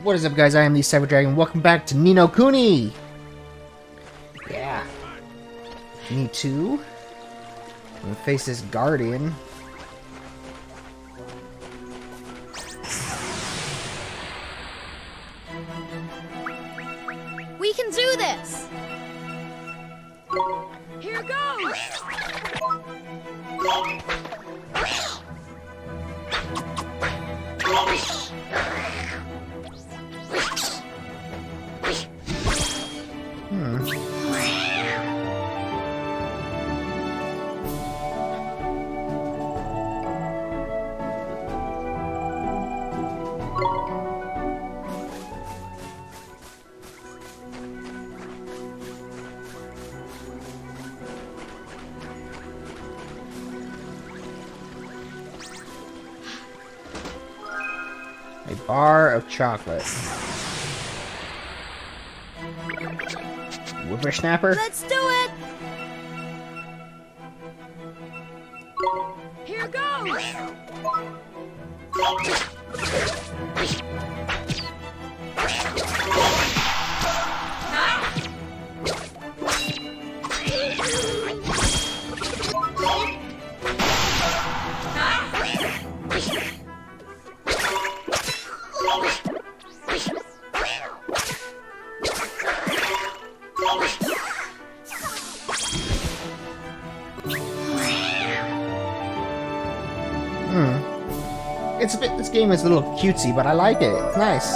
What is up, guys? I am the Cyber Dragon. Welcome back to Ni no Kuni! Yeah. Me too. I'm gonna face this guardian. We can do this! Here goes! A bar of chocolate. Whippersnapper? Let's do it! Here goes! It's a bit. This game is a little cutesy, but I like it. It's nice.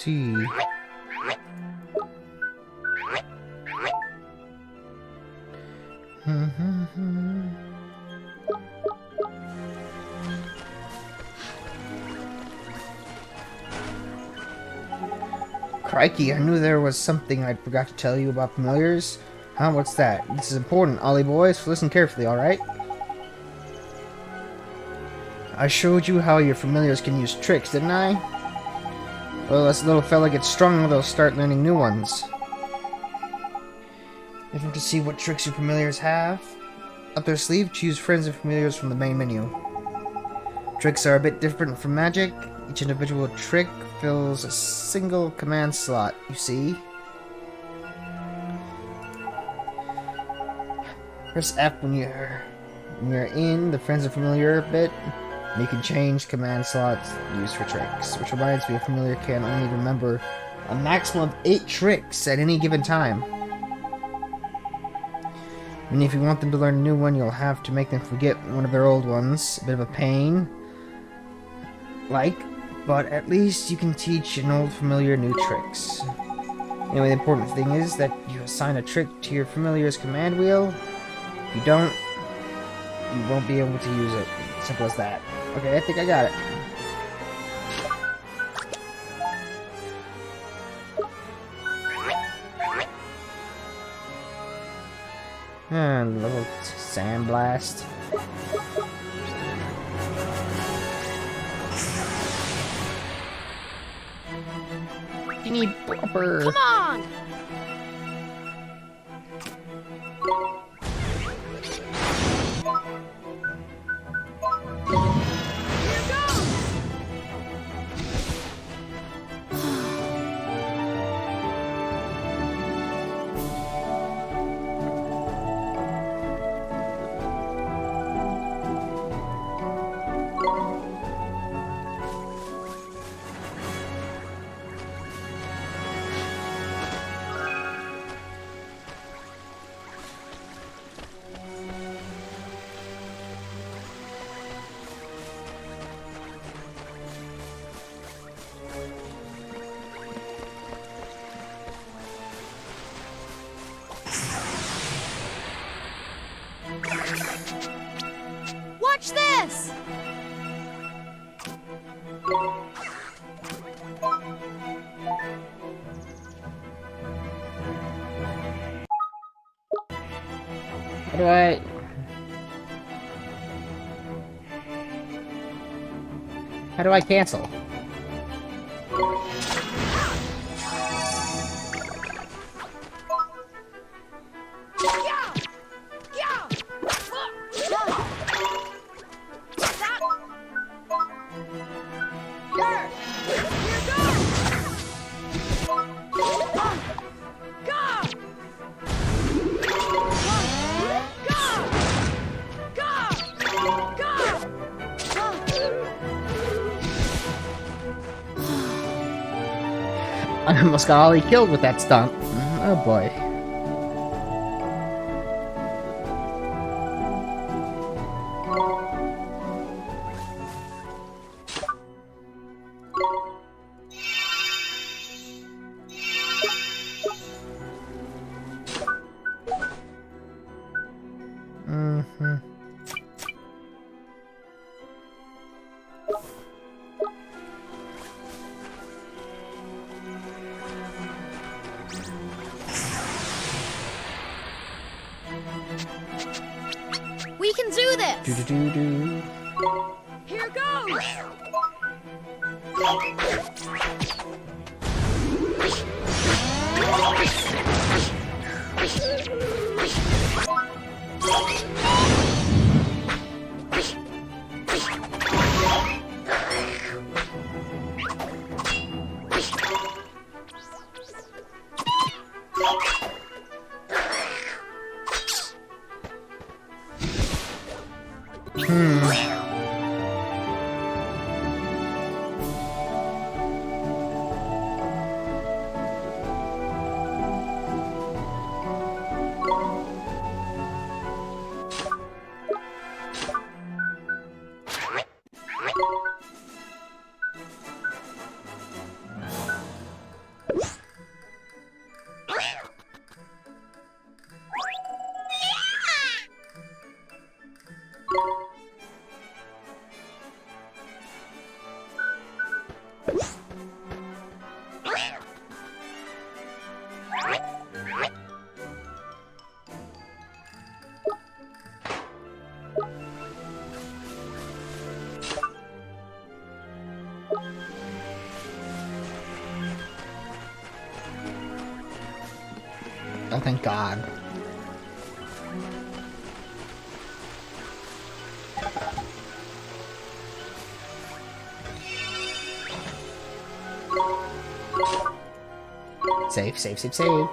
See. Crikey, I knew there was something I forgot to tell you about familiars. Huh, what's that? This is important, Ollie boys. Listen carefully, alright? I showed you how your familiars can use tricks, didn't I? Well, as the little fella gets stronger, they'll start learning new ones. If you want to see what tricks your familiars have up their sleeve, choose friends and familiars from the main menu. Tricks are a bit different from magic. Each individual trick fills a single command slot, you see? Press F when you're in the friends and familiar bit, and you can change command slots used for tricks. Which reminds me, a familiar can only remember a maximum of 8 tricks at any given time. And if you want them to learn a new one, you'll have to make them forget one of their old ones. A bit of a pain. But at least you can teach an old familiar new tricks. Anyway, the important thing is that you assign a trick to your familiar's command wheel. If you don't, you won't be able to use it. Simple as that. Okay, I think I got it. Little sandblast. Teeny bopper. Come on! Watch this! How do I... How do I cancel? I almost got Ollie killed with that stomp. Oh boy. We can do this! Do-do-do-do. Here goes! Oh, thank God. Save, save, save, save.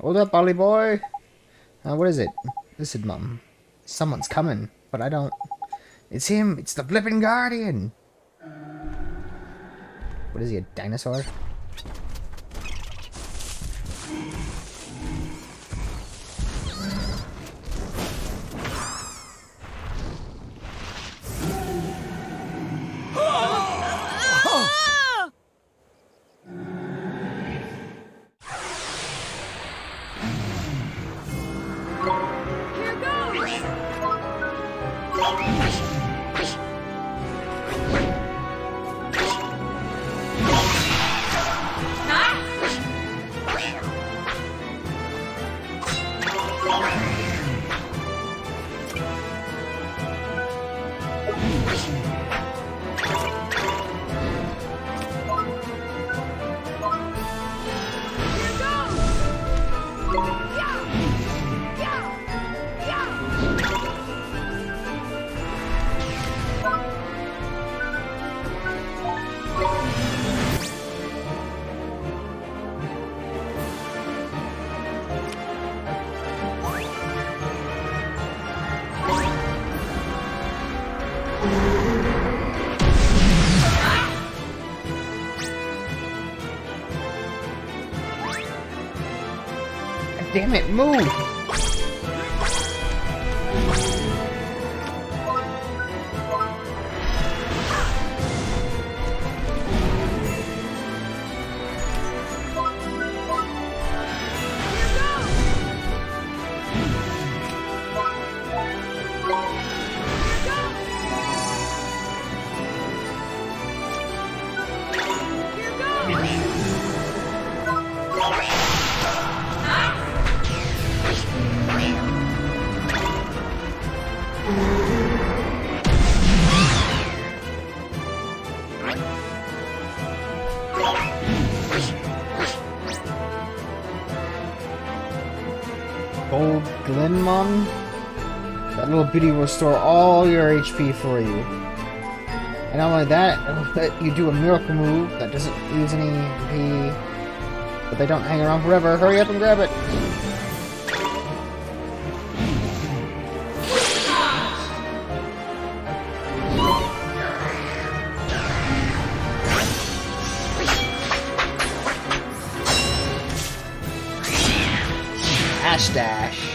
Hold up, Ollie boy. What is it? Listen, Mum. Someone's coming, but I don't... It's him! It's the flippin' Guardian! What is he, a dinosaur? Damn it, move! Gold Glenmon. That little beauty will restore all your HP for you. And not only that, it'll let you do a miracle move that doesn't use any MP. But they don't hang around forever. Hurry up and grab it! Ash dash.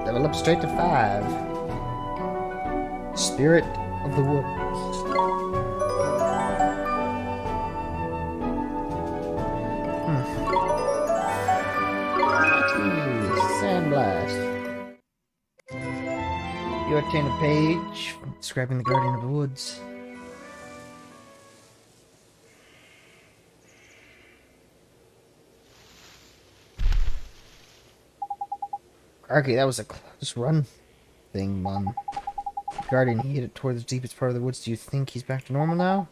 Level up straight to 5. Spirit of the Woods. Sandblast. You obtain a page describing the Guardian of the Woods. Crikey, that was a close run thing, man. Guardian, he hit it toward the deepest part of the woods. Do you think he's back to normal now?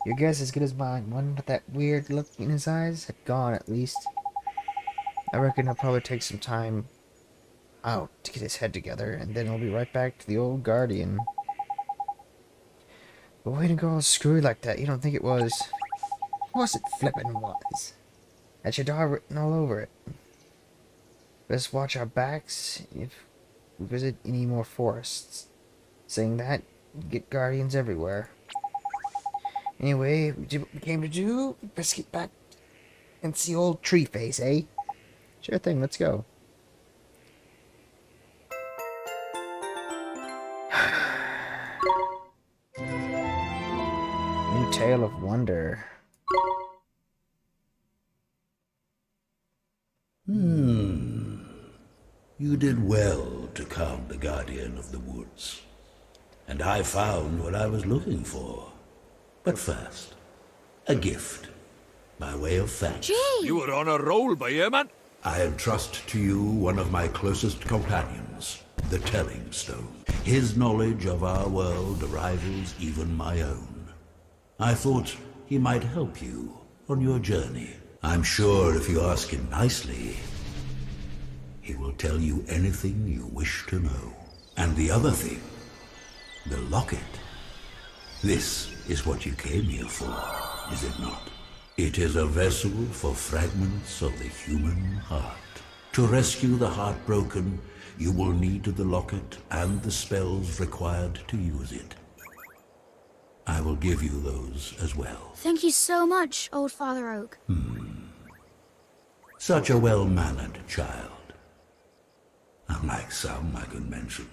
Your guess is as good as mine. One with that weird look in his eyes had gone, at least. I reckon he'll probably take some time out to get his head together, and then he'll be right back to the old Guardian. But why didn't go all screwy like that? You don't think it was? Of course it flippin' was. Had Shadar written all over it. Best watch our backs if we visit any more forests. Saying that, get guardians everywhere. Anyway, we did what we came to do. Best get back and see old Tree Face, eh? Sure thing, let's go. New Tale of Wonder. You did well to calm the Guardian of the Woods. And I found what I was looking for. But first, a gift, by way of thanks. Gee! You were on a roll, by here, man. I entrust to you one of my closest companions, the Telling Stone. His knowledge of our world rivals even my own. I thought he might help you on your journey. I'm sure if you ask him nicely, he will tell you anything you wish to know. And the other thing, the locket. This is what you came here for, is it not? It is a vessel for fragments of the human heart. To rescue the heartbroken, you will need the locket and the spells required to use it. I will give you those as well. Thank you so much, Old Father Oak. Such a well-mannered child. Unlike some I can mention.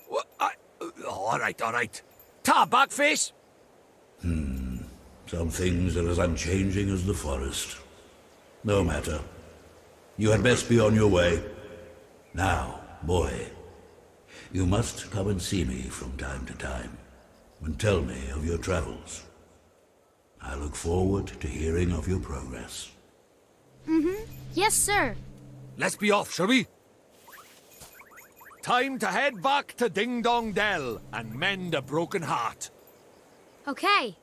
What? All right. Ta, backface. Some things are as unchanging as the forest. No matter. You had best be on your way. Now, boy, you must come and see me from time to time, and tell me of your travels. I look forward to hearing of your progress. Yes, sir. Let's be off, shall we? Time to head back to Ding Dong Dell and mend a broken heart. Okay.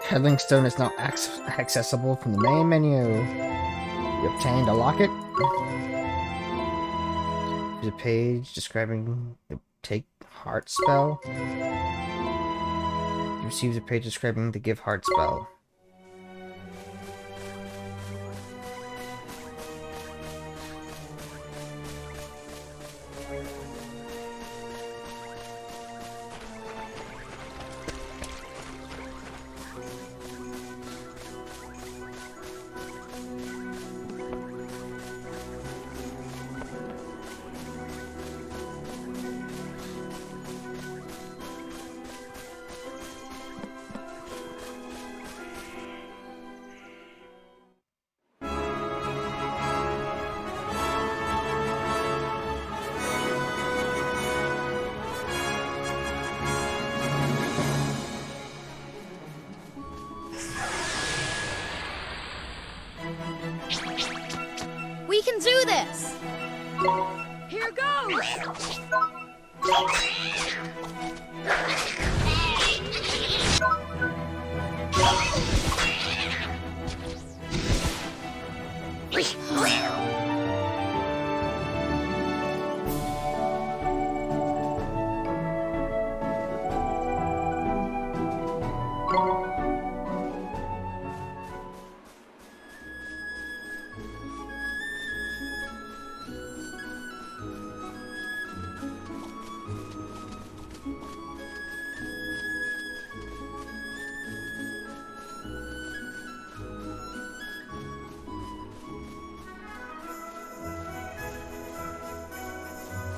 Headling Stone is now accessible from the main menu. You obtained a locket. There's a page describing the Take Heart spell. You received a page describing the Give Heart spell.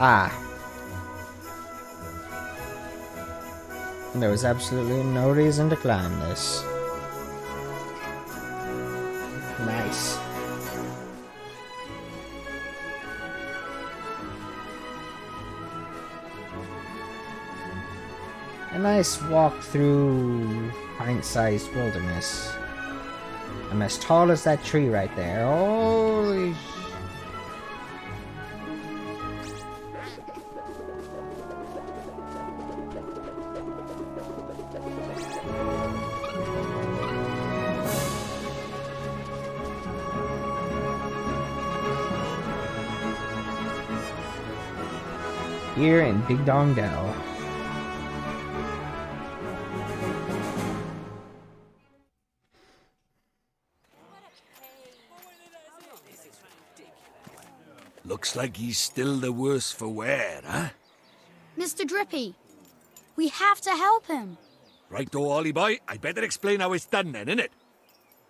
Ah. There was absolutely no reason to climb this. Nice. A nice walk through pint-sized wilderness. I'm as tall as that tree right there. Holy here in Big Dong Dell. Looks like he's still the worse for wear, huh? Mr. Drippy, we have to help him. Right-o, Ollie boy, I'd better explain how it's done then, innit?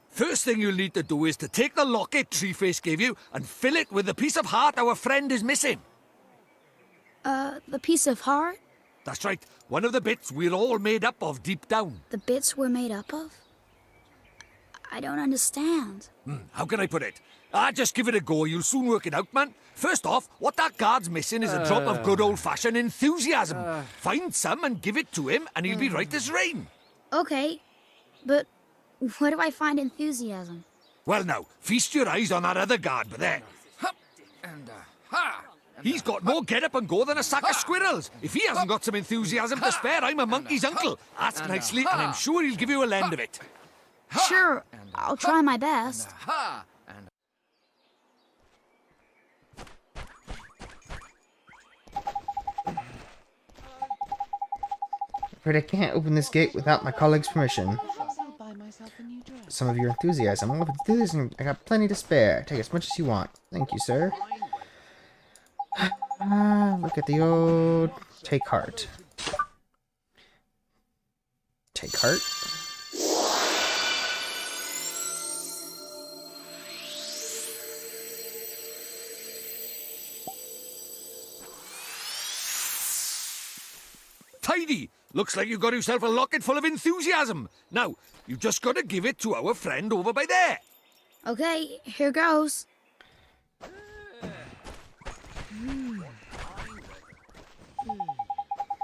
First thing you'll need to do is to take the locket Treeface gave you and fill it with the piece of heart our friend is missing. The piece of heart? That's right, one of the bits we're all made up of deep down. The bits we're made up of? I don't understand. How can I put it? Just give it a go, you'll soon work it out, man. First off, what that guard's missing is a drop of good old-fashioned enthusiasm. Find some and give it to him, and he'll be right as rain. Okay, but where do I find enthusiasm? Well now, feast your eyes on that other guard, but there. Hup, and ha! He's got more get-up and go than a sack of squirrels. If he hasn't got some enthusiasm to spare, I'm a monkey's uncle. Ask nicely, and I'm sure he'll give you a lend of it. Sure, I'll try my best. But I can't open this gate without my colleague's permission. Some of your enthusiasm. Well, if it's enthusiasm, I got plenty to spare. Take as much as you want. Thank you, sir. Look at the old... Take heart. Take heart? Tidy! Looks like you've got yourself a locket full of enthusiasm. Now, you've just got to give it to our friend over by there. Okay, here goes.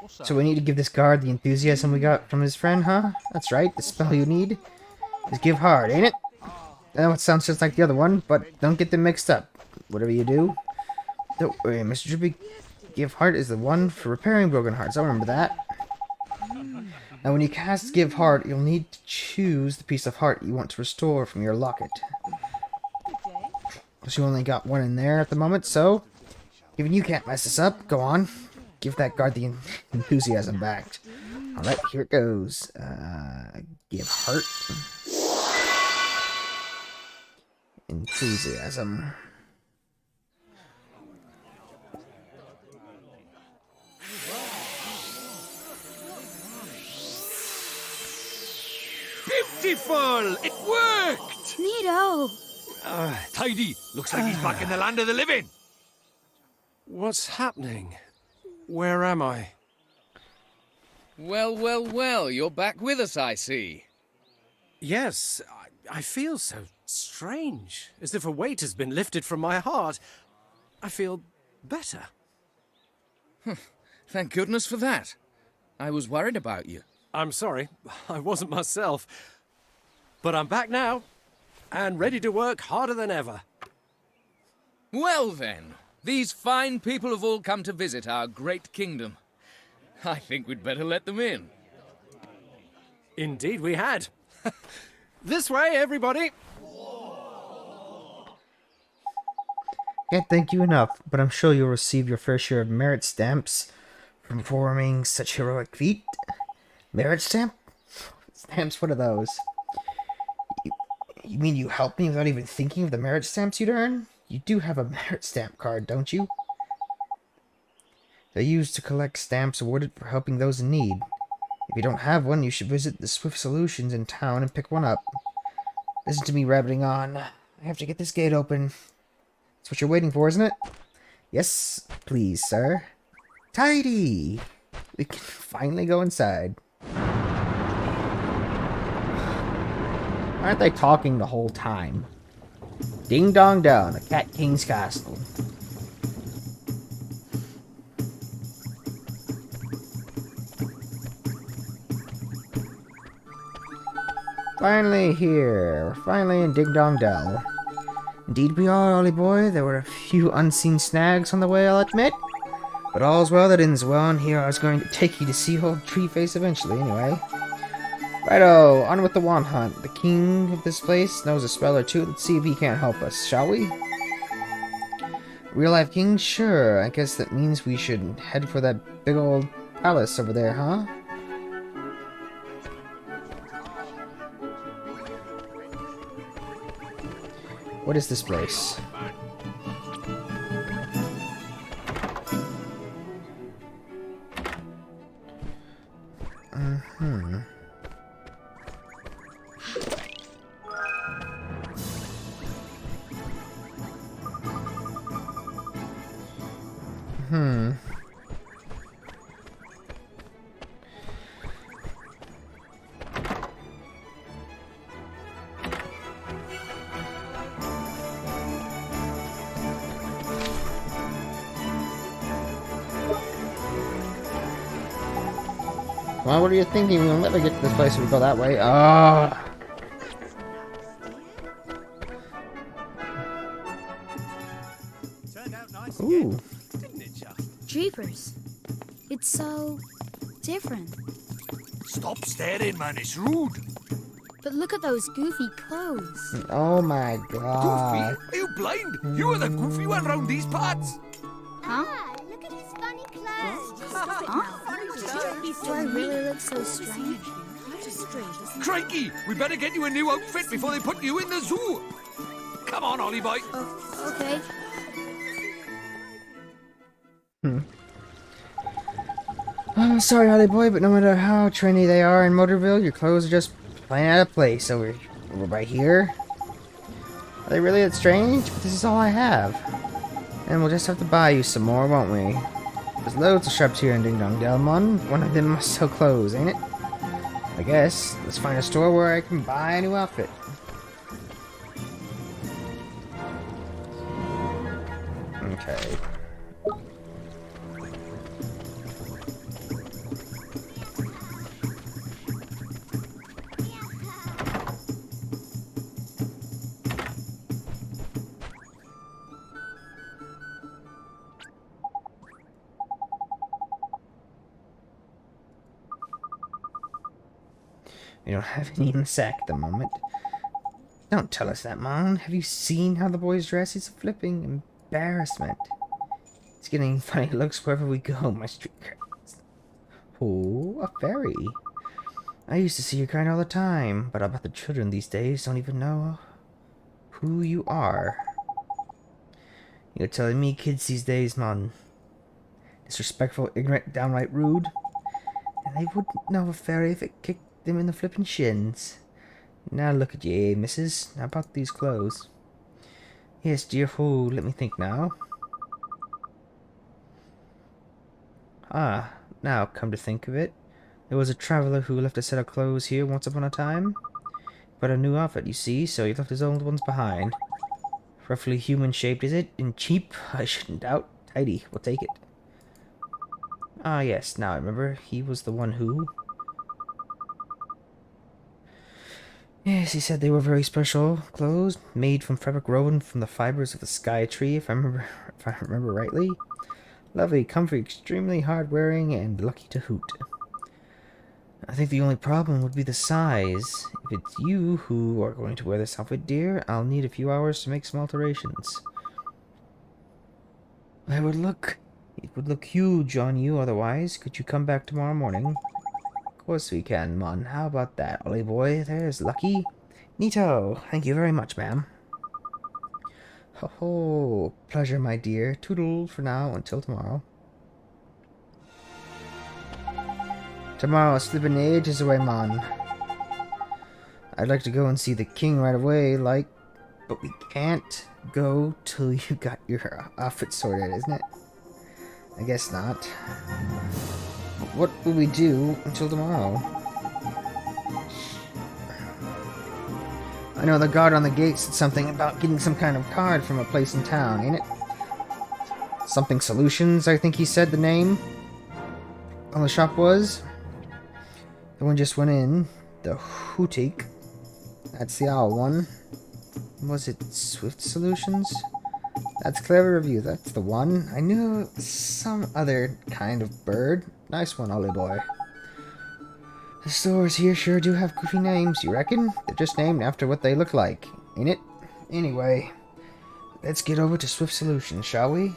So we need to give this guard the enthusiasm we got from his friend, huh? That's right, the spell you need is give hard, ain't it? I know it sounds just like the other one, but don't get them mixed up. Whatever you do, don't worry, Mr. Drippy. Give heart is the one for repairing broken hearts. I remember that. Now when you cast Give Heart, you'll need to choose the piece of heart you want to restore from your locket. Because you only got one in there at the moment, so... Even you can't mess this up. Go on. Give that guard the enthusiasm back. Alright, here it goes. Give Heart. Enthusiasm. Beautiful! It worked! Neato. Tidy! Looks like he's back in the land of the living. What's happening? Where am I? Well, well, well, you're back with us, I see. Yes, I feel so strange, as if a weight has been lifted from my heart. I feel better. Thank goodness for that. I was worried about you. I'm sorry, I wasn't myself. But I'm back now, and ready to work harder than ever. Well then, these fine people have all come to visit our great kingdom. I think we'd better let them in. Indeed we had. This way, everybody! Can't thank you enough, but I'm sure you'll receive your fair share of merit stamps from performing such heroic feat. Merit stamp? Stamps, what are those? You mean you helped me without even thinking of the merit stamps you'd earn? You do have a merit stamp card, don't you? They're used to collect stamps awarded for helping those in need. If you don't have one, you should visit the Swift Solutions in town and pick one up. Listen to me rabbiting on. I have to get this gate open. That's what you're waiting for, isn't it? Yes, please, sir. Tidy! We can finally go inside. Aren't they talking the whole time? Ding dong down, the Cat King's castle. Finally here. We're finally in Ding Dong Dell. Indeed we are, Ollie boy. There were a few unseen snags on the way, I'll admit. But all's well that ends well, and here I was going to take you to see old Treeface eventually, anyway. Righto, on with the wand hunt. The king of this place knows a spell or two. Let's see if he can't help us, shall we? Real life king? Sure. I guess that means we should head for that big old palace over there, huh? What is this place? Well, what are you thinking? We'll never get to this place if we go that way. Ah. Ooh. Jeepers. It's so different. Stop staring, man. It's rude. But look at those goofy clothes. Oh my Goofy? god. Are you blind? You are the goofy one round these parts. Huh? Look at his funny clothes. Huh? Do I really look so strange? Crikey! We better get you a new outfit before they put you in the zoo. Come on, Ollie boy. Okay. Oh, sorry, Ollie boy, but no matter how trendy they are in Motorville, your clothes are just plain out of place. So we're right here. Are they really that strange? But this is all I have. And we'll just have to buy you some more, won't we? There's loads of shops here in Ding Dong Delmon. One of them must sell clothes, ain't it? I guess. Let's find a store where I can buy a new outfit. Okay. We don't have any in the sack at the moment. Don't tell us that, Mom. Have you seen how the boys dress? He's a flipping embarrassment. It's getting funny looks wherever we go, my street girls. Oh, a fairy. I used to see your kind all the time, but I bet the children these days don't even know who you are. You're telling me kids these days, Mon. Disrespectful, ignorant, downright rude. And they wouldn't know a fairy if it kicked them in the flippin' shins. Now look at ye, missus. How about these clothes? Yes, dear. Oh, let me think now. Ah, now come to think of it, there was a traveler who left a set of clothes here once upon a time. But a new outfit, you see, so he left his old ones behind. Roughly human-shaped, is it? And cheap? I shouldn't doubt. Tidy, we'll take it. Ah, yes, now I remember. He was the one who... Yes, he said they were very special clothes, made from fabric woven from the fibers of the sky tree, if I remember rightly. Lovely, comfy, extremely hard-wearing, and lucky to hoot. I think the only problem would be the size. If it's you who are going to wear this outfit, dear, I'll need a few hours to make some alterations. It would look huge on you otherwise. Could you come back tomorrow morning? Of course we can, Mon. How about that, Ollie boy? There's lucky. Neato. Thank you very much, ma'am. Ho ho. Pleasure, my dear. Toodle for now until tomorrow. Tomorrow, slipping ages away, Mon. I'd like to go and see the king right away, but we can't. go till you got your outfit sorted, isn't it? I guess not. What will we do until tomorrow? I know the guard on the gate said something about getting some kind of card from a place in town, ain't it? Something Solutions, I think he said the name on the shop was. The one just went in. The Hootik. That's the owl one. Was it Swift Solutions? That's Clever Review. That's the one. I knew some other kind of bird. Nice one, Ollie boy. The stores here sure do have goofy names, you reckon? They're just named after what they look like, ain't it? Anyway, let's get over to Swift Solutions, shall we?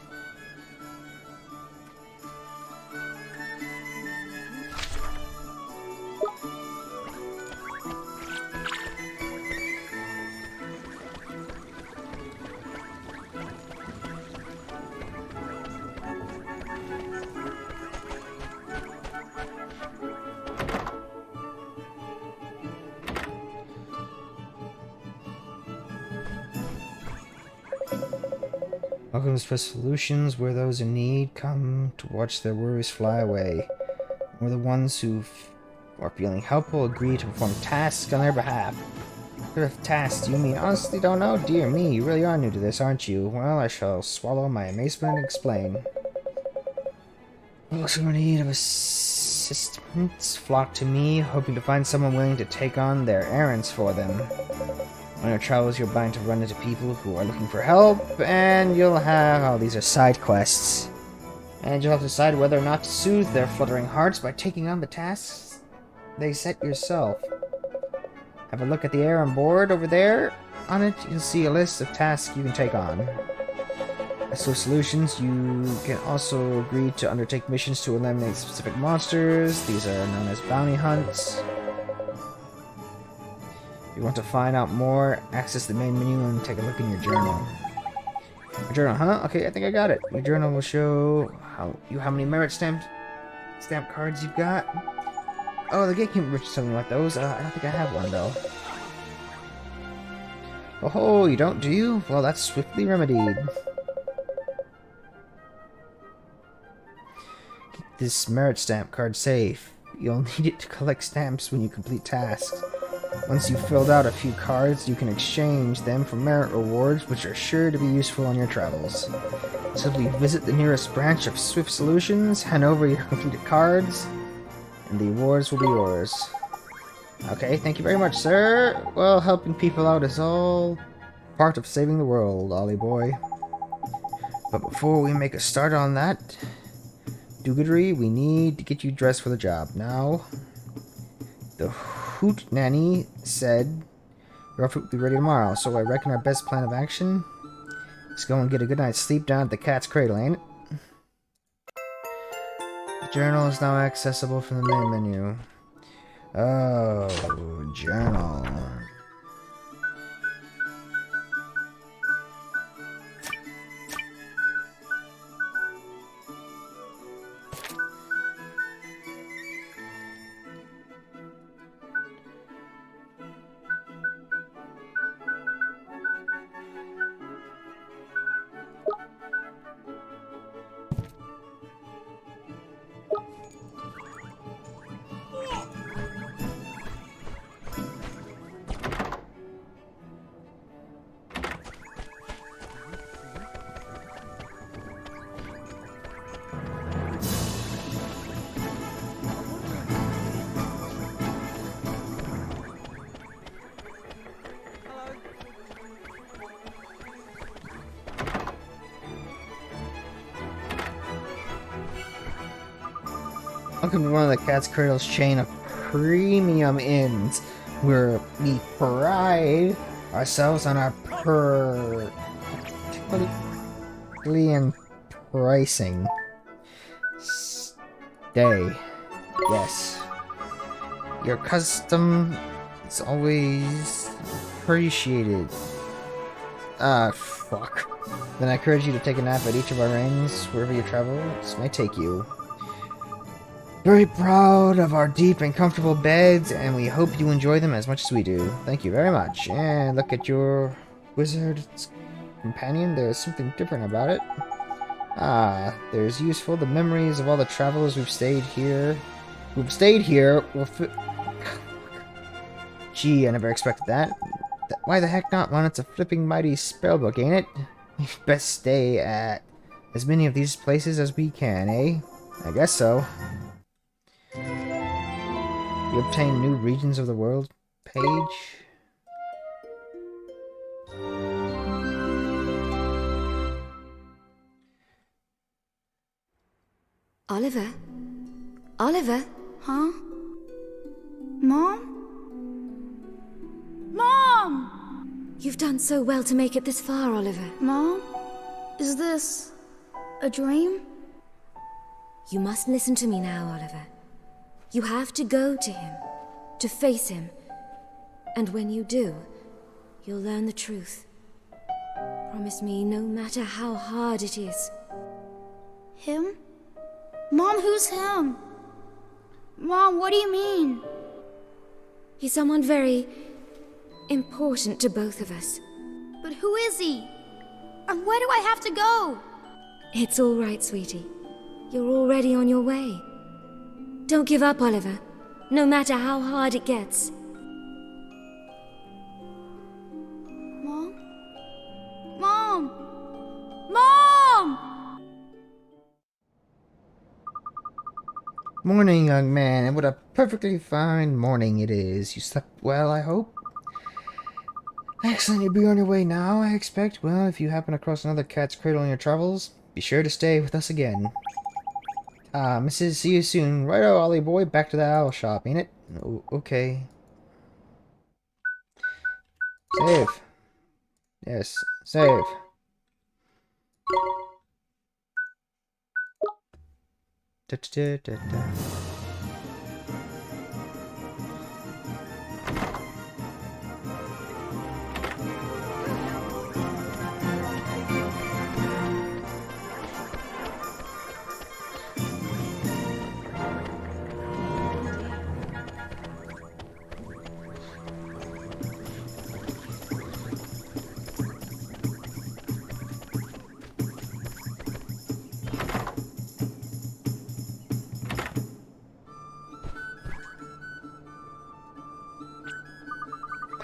Welcome to Swift Solutions, where those in need come to watch their worries fly away. We're the ones who are feeling helpful agree to perform tasks on their behalf. What sort of tasks do you mean? Honestly don't know? Dear me, you really are new to this, aren't you? Well, I shall swallow my amazement and explain. Those who are in need of assistance flock to me, hoping to find someone willing to take on their errands for them. On your travels, you're bound to run into people who are looking for help, and you'll have... oh, these are side quests. And you'll have to decide whether or not to soothe their fluttering hearts by taking on the tasks they set yourself. Have a look at the errand board over there. On it, you'll see a list of tasks you can take on. As for solutions, you can also agree to undertake missions to eliminate specific monsters. These are known as bounty hunts. If you want to find out more, access the main menu and take a look in your journal. Your journal, huh? Okay, I think I got it. Your journal will show how many merit stamp cards you've got. Oh, the gatekeeper mentioned something like those. I don't think I have one though. Oh, you don't, do you? Well, that's swiftly remedied. Keep this merit stamp card safe. You'll need it to collect stamps when you complete tasks. Once you've filled out a few cards, you can exchange them for merit rewards, which are sure to be useful on your travels. Simply visit the nearest branch of Swift Solutions, hand over your completed cards, and the rewards will be yours. Okay, thank you very much, sir. Well, helping people out is all part of saving the world, Ollie boy. But before we make a start on that, Dougherty, we need to get you dressed for the job. Now, the Hoot Nanny said your outfit will be ready tomorrow, so I reckon our best plan of action is go and get a good night's sleep down at the cat's cradle, ain't it? The journal is now accessible from the main menu. Oh, journal. Welcome to one of the Cat's Cradle's chain of premium inns, where we pride ourselves on our particularly pricing. Stay. Yes. Your custom is always appreciated. Ah, fuck. Then I encourage you to take a nap at each of our inns, wherever your travels may take you. Very proud of our deep and comfortable beds, and we hope you enjoy them as much as we do. Thank you very much. And look at your wizard's companion. There's something different about it. Ah, there's useful. The memories of all the travelers who've stayed here will Gee, I never expected that. Why the heck not, man? It's a flipping mighty spellbook, ain't it? We best stay at as many of these places as we can, eh? I guess so. You obtain new regions of the world page. Oliver? Oliver? Huh? Mom? Mom! You've done so well to make it this far, Oliver. Mom? Is this a dream? You must listen to me now, Oliver. You have to go to him, to face him. And when you do, you'll learn the truth. Promise me, no matter how hard it is. Him? Mom, who's him? Mom, what do you mean? He's someone very important to both of us. But who is he? And where do I have to go? It's all right, sweetie. You're already on your way. Don't give up, Oliver, no matter how hard it gets. Mom? Mom! Mom! Morning, young man, and what a perfectly fine morning it is. You slept well, I hope? Excellent, you'll be on your way now, I expect. Well, if you happen across another cat's cradle in your travels, be sure to stay with us again. Mrs. See you soon. Righto, Ollie boy, back to the owl shop, ain't it? Okay. Save. Yes, save. Da, da, da, da.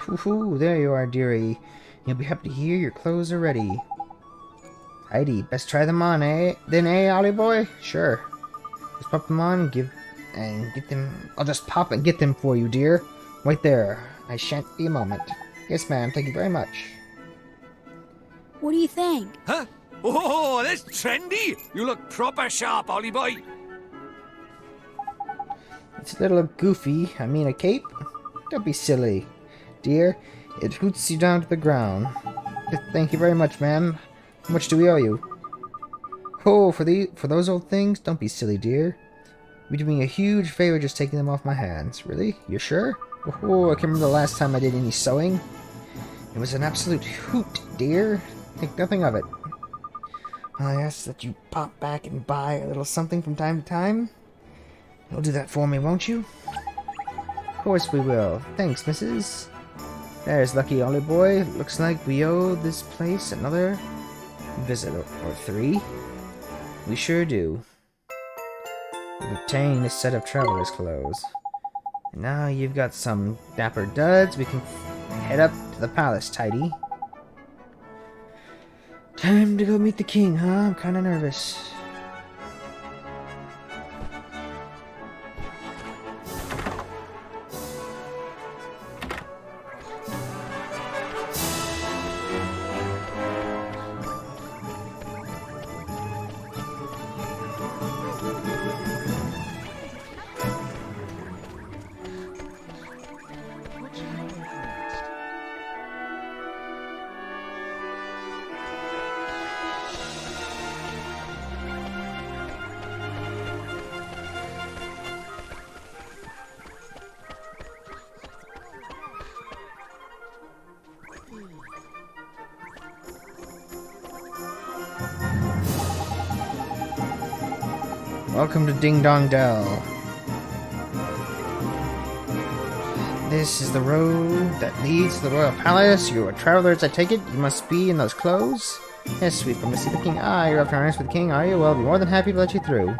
Woohoo, there you are, dearie. You'll be happy to hear your clothes are ready. Heidi, best try them on, eh? Then, eh, Ollie boy? Sure. Just pop them on and get them. I'll just pop and get them for you, dear. Right there. I shan't be a moment. Yes, ma'am. Thank you very much. What do you think? Huh? Oh, that's trendy. You look proper sharp, Ollie boy. It's a little goofy. I mean, a cape? Don't be silly. Dear, it roots you down to the ground. Thank you very much, ma'am. How much do we owe you? Oh, for those old things? Don't be silly, dear. You're doing a huge favor just taking them off my hands. Really? You're sure? Oh, I can remember the last time I did any sewing. It was an absolute hoot, dear. Think nothing of it. I ask that you pop back and buy a little something from time to time. You'll do that for me, won't you? Of course we will. Thanks, missus. There's lucky Ollie boy. Looks like we owe this place another visit or three. We sure do. We've obtained a set of traveler's clothes. And now you've got some dapper duds. We can head up to the palace, tidy. Time to go meet the king, huh? I'm kinda nervous. Welcome to Ding Dong Dell. This is the road that leads to the royal palace. You are travelers, I take it. You must be in those clothes. Yes, we've come to see the king. Ah, you're up to harness with the king, are you? Well, I'll be more than happy to let you through.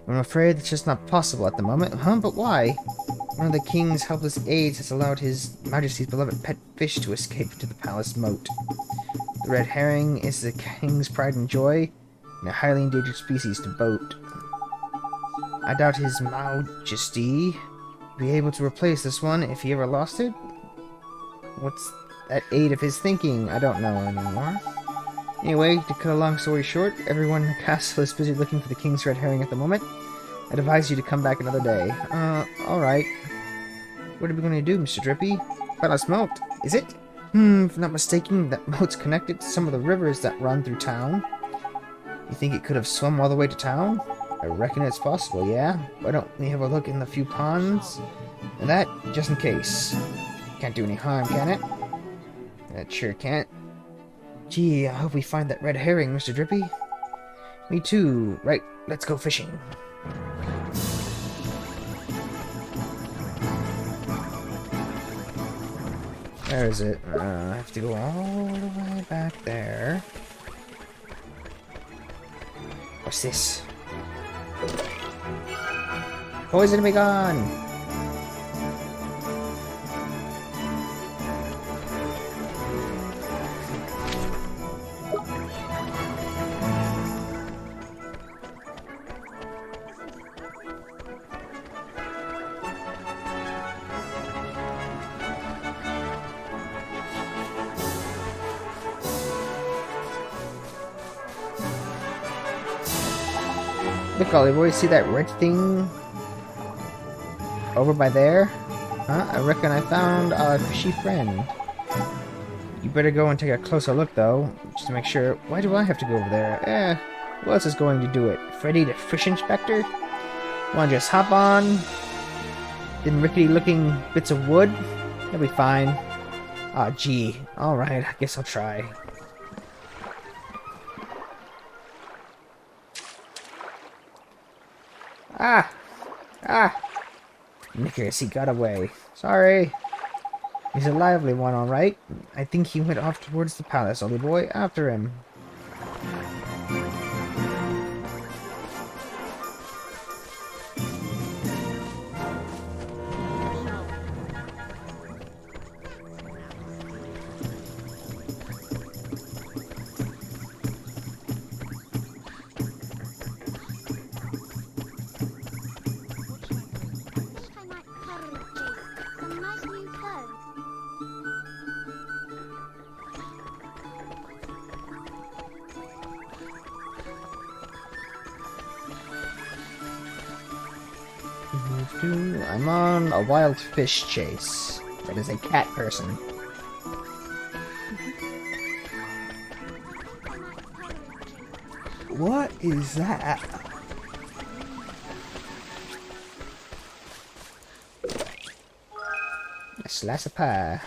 I'm afraid it's just not possible at the moment. Huh? But why? One of the king's helpless aides has allowed his majesty's beloved pet fish to escape to the palace moat. The red herring is the king's pride and joy, and a highly endangered species to boat. I doubt his majesty will be able to replace this one if he ever lost it. What's that aid of his thinking? I don't know anymore. Anyway, to cut a long story short, everyone in the castle is busy looking for the king's red herring at the moment. I'd advise you to come back another day. Alright. What are we going to do, Mr. Drippy? Palace moat, is it? If I'm not mistaken, that moat's connected to some of the rivers that run through town. You think it could have swum all the way to town? I reckon it's possible, yeah? Why don't we have a look in the few ponds? And that, just in case. Can't do any harm, can it? It sure can't. Gee, I hope we find that red herring, Mr. Drippy. Me too. Right, let's go fishing. Where is it? I have to go all the way back there. What's this? Poison be gone! Look, Ollie boy, see that red thing over by there? Huh? I reckon I found our fishy friend. You better go and take a closer look, though, just to make sure. Why do I have to go over there? Who else is going to do it? Freddy the fish inspector? Wanna just hop on? Them rickety-looking bits of wood? That'll be fine. Aw, gee. Alright, I guess I'll try. Nickers, he got away. Sorry. He's a lively one, alright. I think he went off towards the palace, Ollie boy. After him. I'm on a wild fish chase. That is a cat person. What is that? A slice of pie.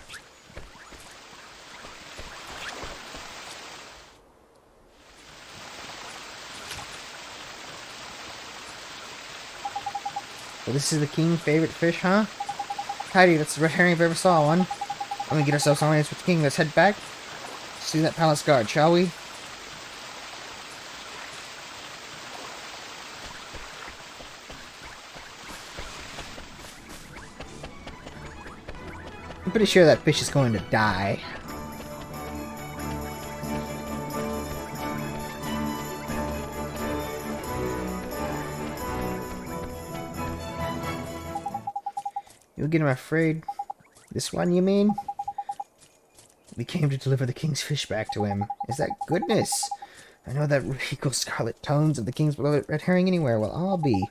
Well, this is the king's favorite fish, huh? Tidy, that's the red herring if I ever saw one. Let me get ourselves on with the king. Let's head back. See that palace guard, shall we? I'm pretty sure that fish is going to die. You'll get him afraid. This one, you mean? We came to deliver the king's fish back to him. Is that goodness? I know that regal scarlet tones of the king's beloved red herring anywhere. Well, I'll be.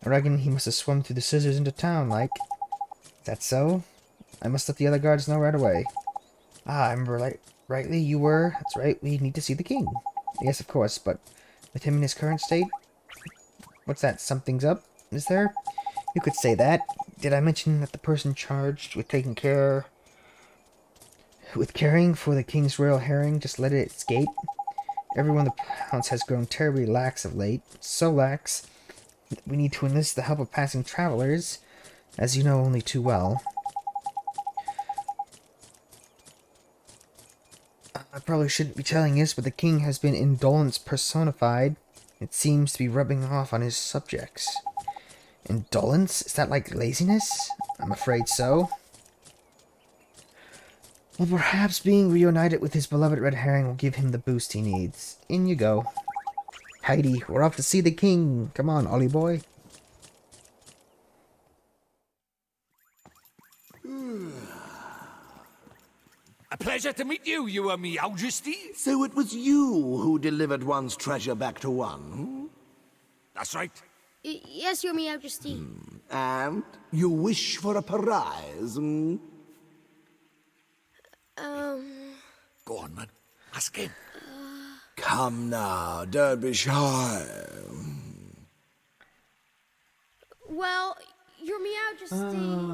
I reckon he must have swum through the scissors into town, like. Is that so? I must let the other guards know right away. Ah, I remember rightly you were. That's right, we need to see the king. Yes, of course, but with him in his current state? What's that? Something's up? Is there? You could say that. Did I mention that the person charged with caring for the king's royal herring just let it escape? Everyone in the palace has grown terribly lax of late. So lax that we need to enlist the help of passing travelers as you know only too well. I probably shouldn't be telling this, but the king has been indolence personified. It seems to be rubbing off on his subjects. Indolence? Is that like laziness? I'm afraid so. Well, perhaps being reunited with his beloved red herring will give him the boost he needs. In you go. Heidi, we're off to see the king. Come on, Ollie boy. A pleasure to meet you, Your Majesty. So it was you who delivered one's treasure back to one, hmm? That's right. Yes, Your Majesty. And you wish for a prize, hmm? Go on, man. Ask him. Come now, don't be shy. Well, Your Majesty,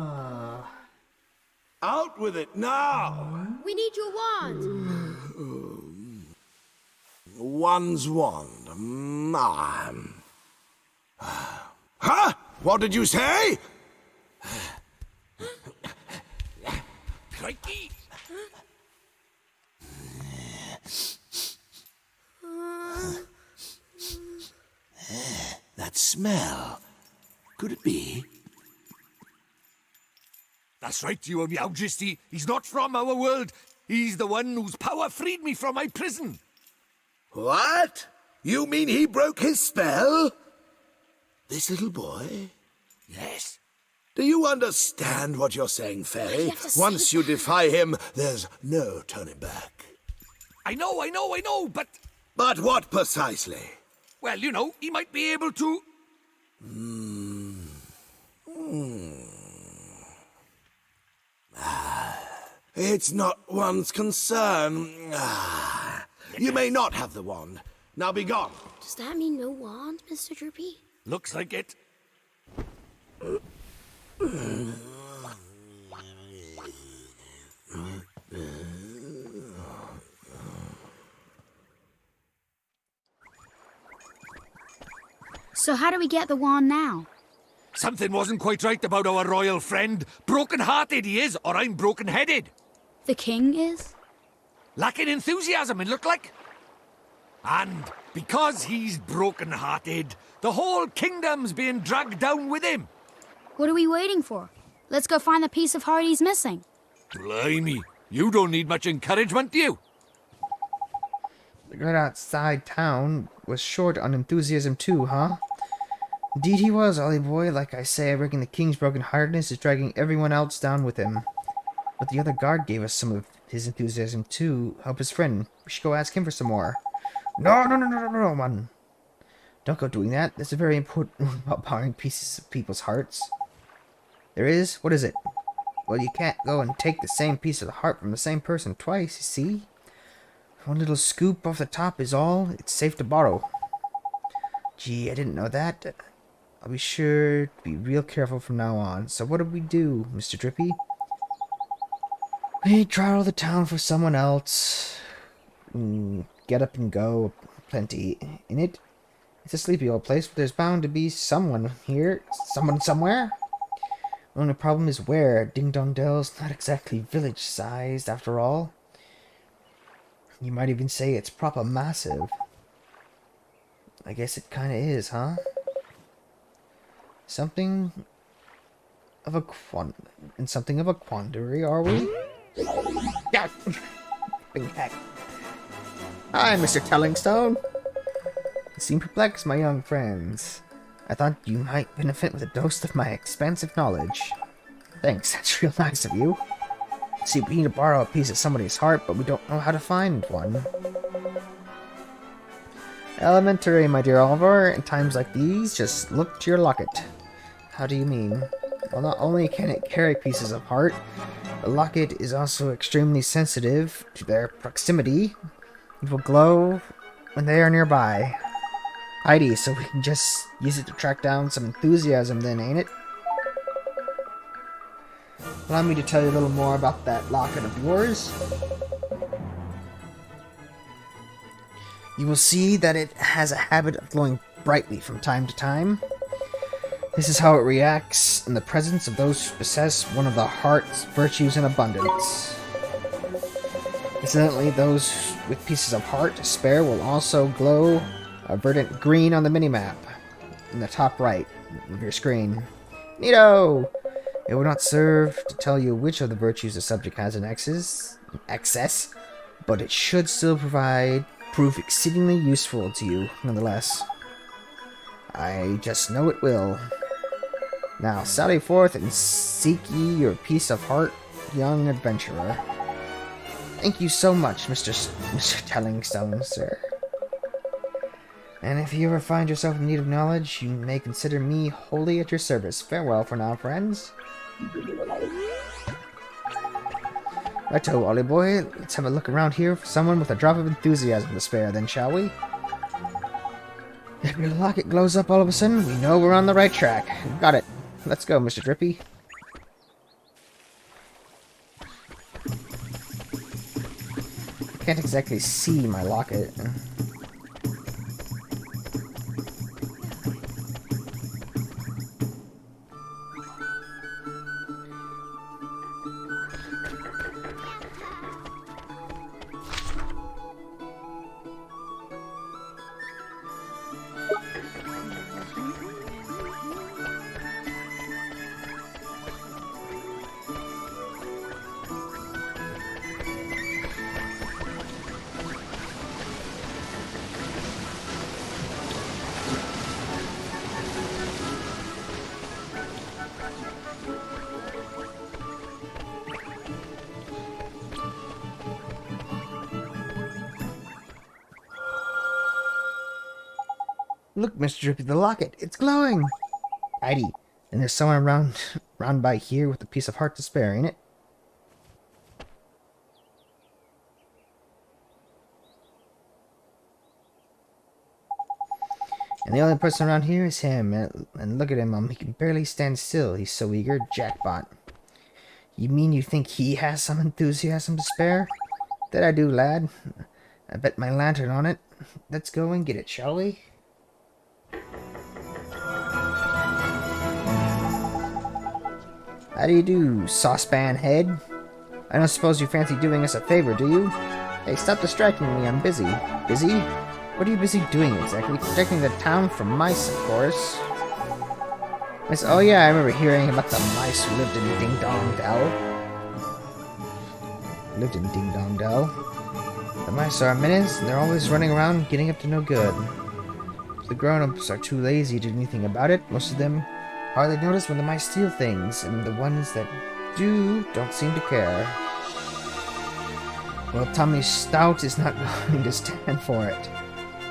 Out with it now! we need your wand. One's wand. Huh? What did you say? Crikey! That smell. Could it be? That's right, Your Majesty. He's not from our world. He's the one whose power freed me from my prison. What? You mean he broke his spell? This little boy? Yes. Do you understand what you're saying, Fairy? You have to say Once you defy him, there's no turning back. I know, but... But what precisely? Well, you know, he might be able to... It's not one's concern. You may not have the wand. Now be gone. Does that mean no wand, Mr. Droopy? Looks like it. So how do we get the wand now? Something wasn't quite right about our royal friend. Broken-hearted he is, or I'm broken-headed. The king is? Lacking enthusiasm, it looked like. And because he's broken-hearted, the whole kingdom's being dragged down with him. What are we waiting for? Let's go find the piece of heart he's missing. Blimey, you don't need much encouragement, do you? The guy outside town was short on enthusiasm too, huh? Indeed he was, Ollie boy. Like I say, I reckon the king's broken-heartedness is dragging everyone else down with him. But the other guard gave us some of his enthusiasm too. Help his friend. We should go ask him for some more. No, man. Don't go doing that. That's a very important rule about borrowing pieces of people's hearts. There is? What is it? Well, you can't go and take the same piece of the heart from the same person twice, you see? One little scoop off the top is all. It's safe to borrow. Gee, I didn't know that. I'll be sure to be real careful from now on. So what do we do, Mr. Drippy? We travel the town for someone else. Get up and go. Plenty in it. It's a sleepy old place, but there's bound to be someone here. Someone somewhere. Only problem is where. Ding Dong Dell's not exactly village-sized, after all. You might even say it's proper massive. I guess it kinda is, huh? Something of a quandary, are we? Yeah. Big heck. Hi, Mr. Tellingstone. You seem perplexed, my young friends. I thought you might benefit with a dose of my expansive knowledge. Thanks, that's real nice of you. See, we need to borrow a piece of somebody's heart, but we don't know how to find one. Elementary, my dear Oliver. In times like these, just look to your locket. How do you mean? Well, not only can it carry pieces of heart, the locket is also extremely sensitive to their proximity. It will glow when they are nearby. Heidi, so we can just use it to track down some enthusiasm then, ain't it? Allow me to tell you a little more about that locket of yours. You will see that it has a habit of glowing brightly from time to time. This is how it reacts in the presence of those who possess one of the heart's virtues in abundance. Incidentally, those with pieces of heart to spare will also glow a verdant green on the minimap in the top right of your screen. Neato! It will not serve to tell you which of the virtues the subject has in excess, but it should still prove exceedingly useful to you, nonetheless. I just know it will. Now, sally forth and seek ye your piece of heart, young adventurer. Thank you so much, Mr. Tellingstone, sir. And if you ever find yourself in need of knowledge, you may consider me wholly at your service. Farewell for now, friends. Righto, Ollie boy. Let's have a look around here for someone with a drop of enthusiasm to spare, then, shall we? If your locket glows up all of a sudden, we know we're on the right track. Got it. Let's go, Mr. Drippy. I can't exactly see my locket. Look, Mr. Drippy, the locket. It's glowing. Righty. And there's someone round by here with a piece of heart to spare, ain't it? And the only person around here is him. And look at him, he can barely stand still. He's so eager. Jackpot. You mean you think he has some enthusiasm to spare? That I do, lad. I bet my lantern on it. Let's go and get it, shall we? How do you do, saucepan head? I don't suppose you fancy doing us a favor, do you? Hey, stop distracting me, I'm busy. Busy? What are you busy doing exactly? Protecting the town from mice, of course. Miss, oh yeah, I remember hearing about the mice who lived in Ding Dong Dell. The mice are a menace, and they're always running around getting up to no good. The grown-ups are too lazy to do anything about it. Most of them hardly notice when the mice steal things, and the ones that do don't seem to care. Well, Tommy Stout is not going to stand for it.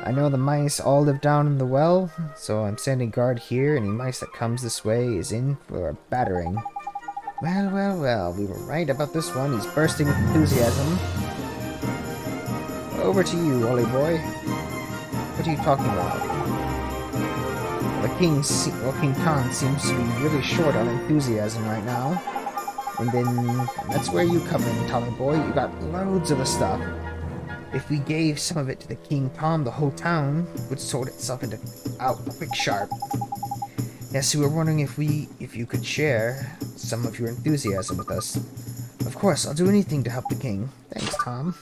I know the mice all live down in the well, so I'm standing guard here. Any mice that comes this way is in for a battering. Well, well, well, we were right about this one. He's bursting with enthusiasm. Over to you, Ollie boy. What are you talking about? King Khan seems to be really short on enthusiasm right now. And then that's where you come in, Tommy boy. You got loads of the stuff. If we gave some of it to the King Tom, the whole town would sort itself out quick sharp. Yes, we were wondering if you could share some of your enthusiasm with us. Of course, I'll do anything to help the king. Thanks, Tom.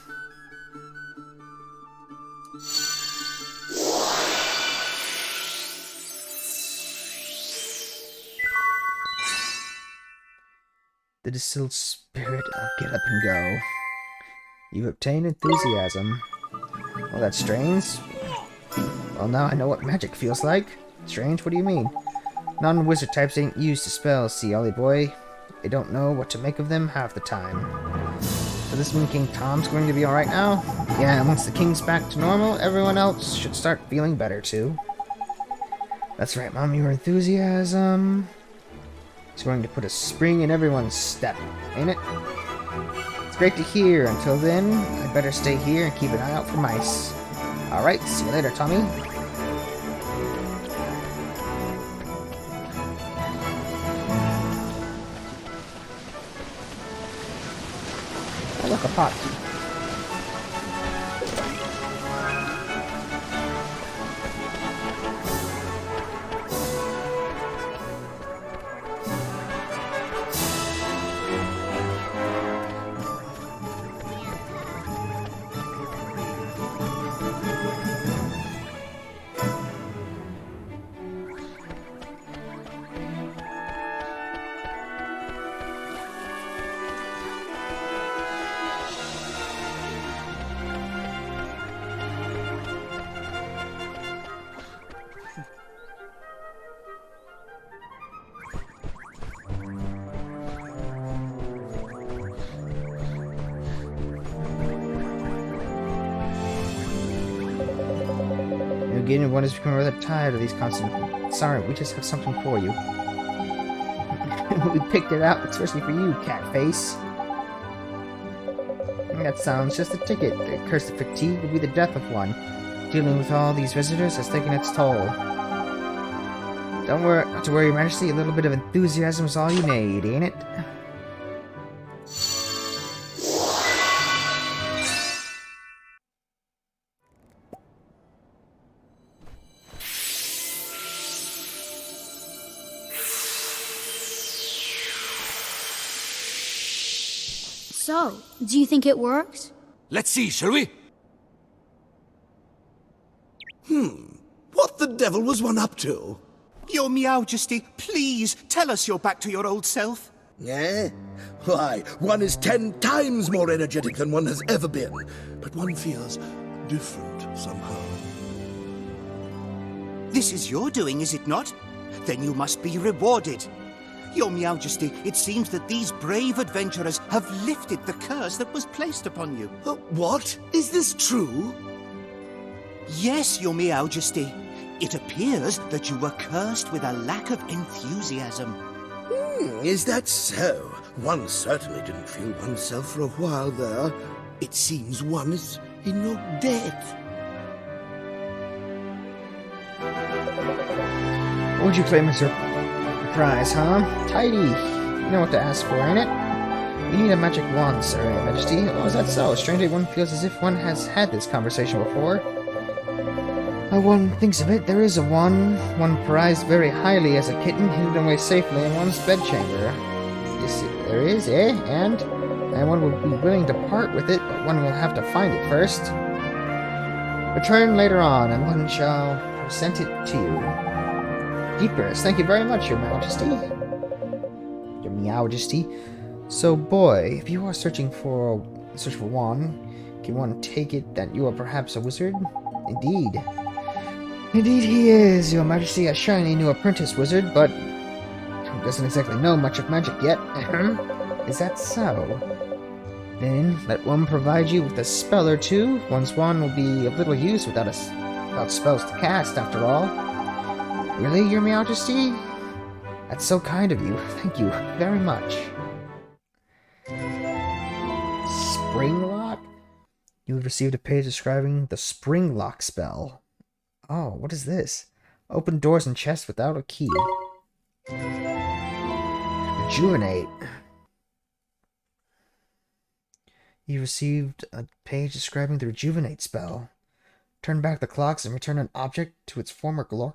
The distilled spirit, I'll get up and go. You've obtained enthusiasm. Well, that's strange. Well, now I know what magic feels like. Strange? What do you mean? Non-wizard types ain't used to spells, see, Ollie boy. They don't know what to make of them half the time. So this mean King Tom's going to be alright now? Yeah, and once the king's back to normal, everyone else should start feeling better too. That's right, Mom, your enthusiasm is going to put a spring in everyone's step, ain't it? It's great to hear. Until then, I better stay here and keep an eye out for mice. Alright, see you later, Tommy. Oh, look, a pot. begin, one is becoming rather tired of these constant... Sorry, we just have something for you. We picked it out especially for you, Catface. That sounds just a ticket. The curse of fatigue will be the death of one. Dealing with all these visitors has taken its toll. Don't worry, not to worry, Your Majesty. A little bit of enthusiasm is all you need, ain't it? So, do you think it works? Let's see, shall we? What the devil was one up to? Your Majesty, please tell us you're back to your old self. Eh? Why, one is 10 times more energetic than one has ever been. But one feels different somehow. This is your doing, is it not? Then you must be rewarded. Your Majesty, it seems that these brave adventurers have lifted the curse that was placed upon you. What? Is this true? Yes, Your Majesty. It appears that you were cursed with a lack of enthusiasm. Is that so? One certainly didn't feel oneself for a while there. It seems one is in your debt. What would you claim as your prize, huh? Tidy. You know what to ask for, ain't it? We need a magic wand, sir, Your Majesty. Oh, is that so? Strangely, one feels as if one has had this conversation before. One thinks of it, there is a wand, one prized very highly as a kitten, hidden away safely in one's bedchamber. Yes, there is, eh? And one would be willing to part with it, but one will have to find it first. Return later on, and one shall present it to you. Keepers, thank you very much, Your Majesty. Your Majesty. So, boy, if you are searching for one, can one take it that you are perhaps a wizard? Indeed. Indeed he is, Your Majesty, a shiny new apprentice wizard, but he doesn't exactly know much of magic yet. Is that so? Then let one provide you with a spell or two. One's wand will be of little use without spells to cast, after all. Really, Your Majesty? That's so kind of you. Thank you very much. Spring lock? You have received a page describing the spring lock spell. Oh, what is this? Open doors and chests without a key. Rejuvenate. You received a page describing the Rejuvenate spell. Turn back the clocks and return an object to its former glory.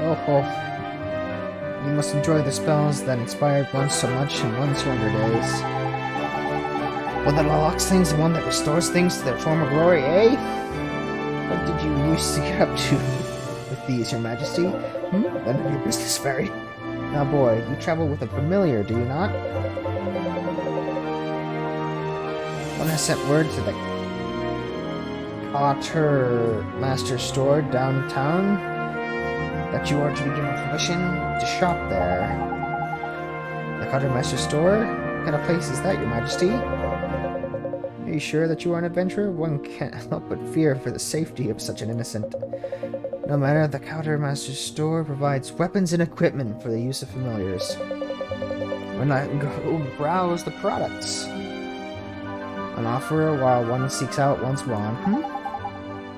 Oh, you must enjoy the spells that inspired one so much in one's younger days. One that unlocks things and one that restores things to their former glory, eh? What did you used to get up to with these, Your Majesty? None of your business, Fairy. Now, boy, you travel with a familiar, do you not? One has sent word to the Quartermaster store downtown that you are to be given permission to shop there. The Quartermaster store? What kind of place is that, Your Majesty? Are you sure that you are an adventurer? One can't help but fear for the safety of such an innocent. No matter, the Quartermaster's store provides weapons and equipment for the use of familiars. Why not go browse the products? An offer while one seeks out one's wand,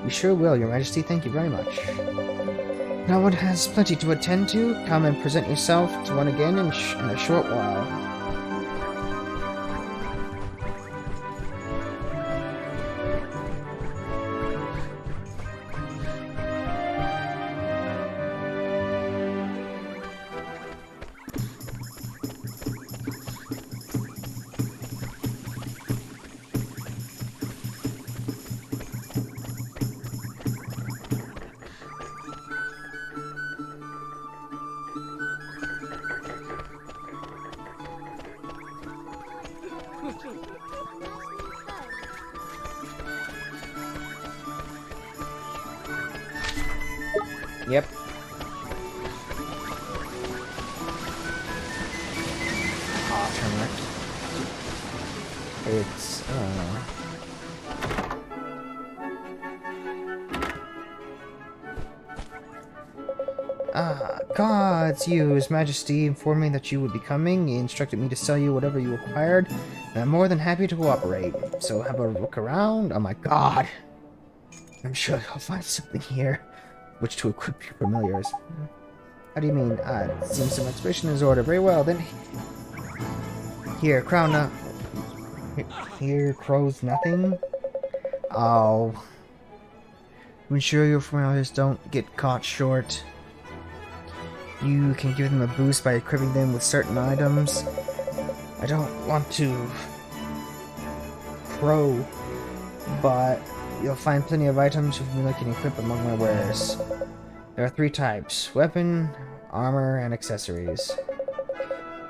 You sure will, Your Majesty. Thank you very much. Now one has plenty to attend to. Come and present yourself to one again in a short while. Yep. Turn left. It's, God, it's you. His Majesty informed me that you would be coming. He instructed me to sell you whatever you required, and I'm more than happy to cooperate. So have a look around. Oh my God. I'm sure I'll find something here which to equip your familiars. How do you mean? It seems some expedition is ordered. Very well, then. Here, crown up. Here, crows nothing. Oh. Ensure your familiars don't get caught short. You can give them a boost by equipping them with certain items. I don't want to crow, but you'll find plenty of items your familiar can equip among my wares. There are 3 types: weapon, armor, and accessories.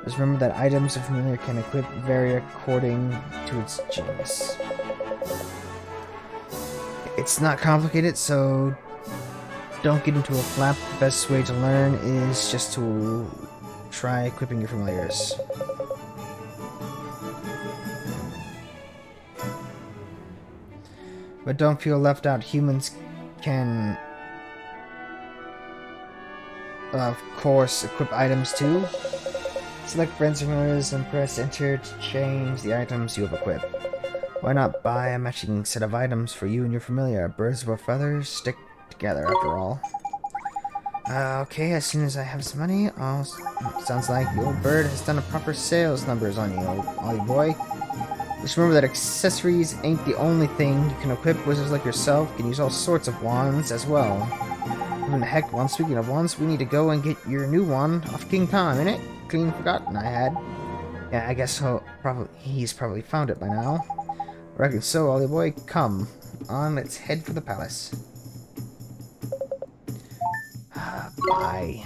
Just remember that items a familiar can equip vary according to its genus. It's not complicated, so don't get into a flap. The best way to learn is just to try equipping your familiars. But don't feel left out. Humans can, of course, equip items too. Select friends and familiars and press enter to change the items you have equipped. Why not buy a matching set of items for you and your familiar? Birds of a feather stick together, after all. Okay, as soon as I have some money, sounds like the old bird has done a proper sales numbers on you, Ollie boy. Just remember that accessories ain't the only thing you can equip. Wizards like yourself can use all sorts of wands as well. Even heck, speaking of wands, we need to go and get your new wand off King Tom, innit? Clean forgotten I had. Yeah, I guess he's probably found it by now. I reckon so, Ollie boy. Come on, let's head for the palace. Bye.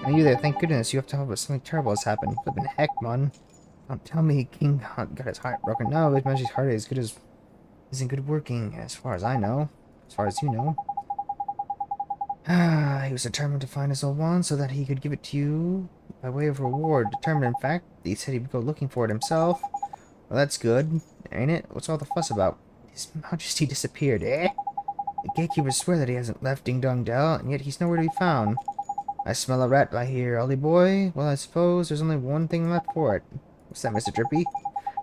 Are you there? Thank goodness. You have to help us. Something terrible has happened. Flippin' heck, man. Don't tell me King got his heart broken. No, his Majesty's heart isn't good working, as far as I know. As far as you know. He was determined to find his old wand so that he could give it to you by way of reward. Determined, in fact, he said he would go looking for it himself. Well, that's good, ain't it? What's all the fuss about? His Majesty disappeared, eh? The gatekeepers swear that he hasn't left Ding Dong Dell, and yet he's nowhere to be found. I smell a rat by here, Ollie boy. Well, I suppose there's only one thing left for it. What's that, Mr. Drippy?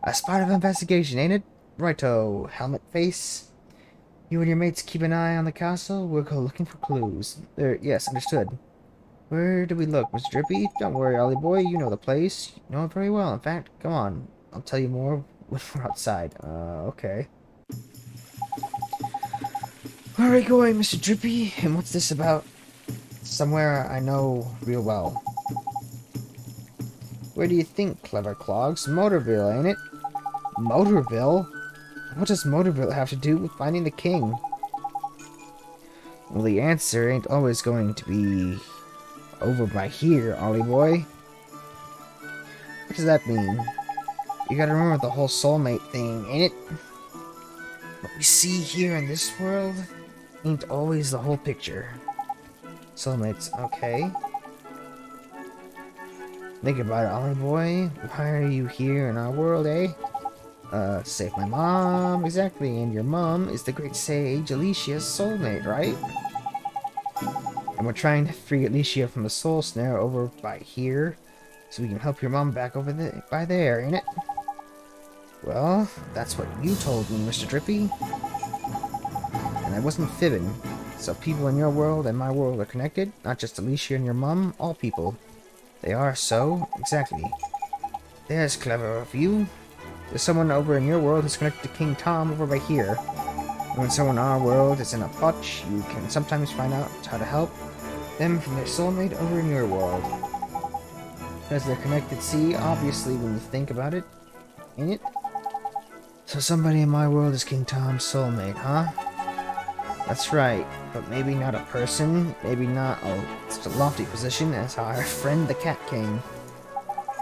A spot of investigation, ain't it? Righto, helmet face. You and your mates keep an eye on the castle. We'll go looking for clues. There, yes, understood. Where do we look, Mr. Drippy? Don't worry, Ollie boy. You know the place. You know it very well. In fact, come on. I'll tell you more when we're outside. Okay. Where are we going, Mr. Drippy? And what's this about? Somewhere I know real well. Where do you think, clever clogs? Motorville, ain't it? Motorville? What does Motorville have to do with finding the king? Well, the answer ain't always going to be over by here, Ollie boy. What does that mean? You gotta remember the whole soulmate thing, ain't it? What we see here in this world ain't always the whole picture. Soulmates, okay. Think about it, Ollie boy. Why are you here in our world, eh? Save my mom. Exactly, and your mom is the great sage Alicia's soulmate, right? And we're trying to free Alicia from the soul snare over by here, so we can help your mom back over by there, ain't it? Well, that's what you told me, Mr. Drippy. And I wasn't fibbing. So people in your world and my world are connected, not just Alicia and your mom, all people. They are so, exactly. There's clever of you. There's someone over in your world who's connected to King Tom over by here. And when someone in our world is in a potch, you can sometimes find out how to help them from their soulmate over in your world. Because they're connected, see, obviously when you think about it, ain't it? So somebody in my world is King Tom's soulmate, huh? That's right, but maybe not a person, maybe not such a lofty position as our friend the Cat King.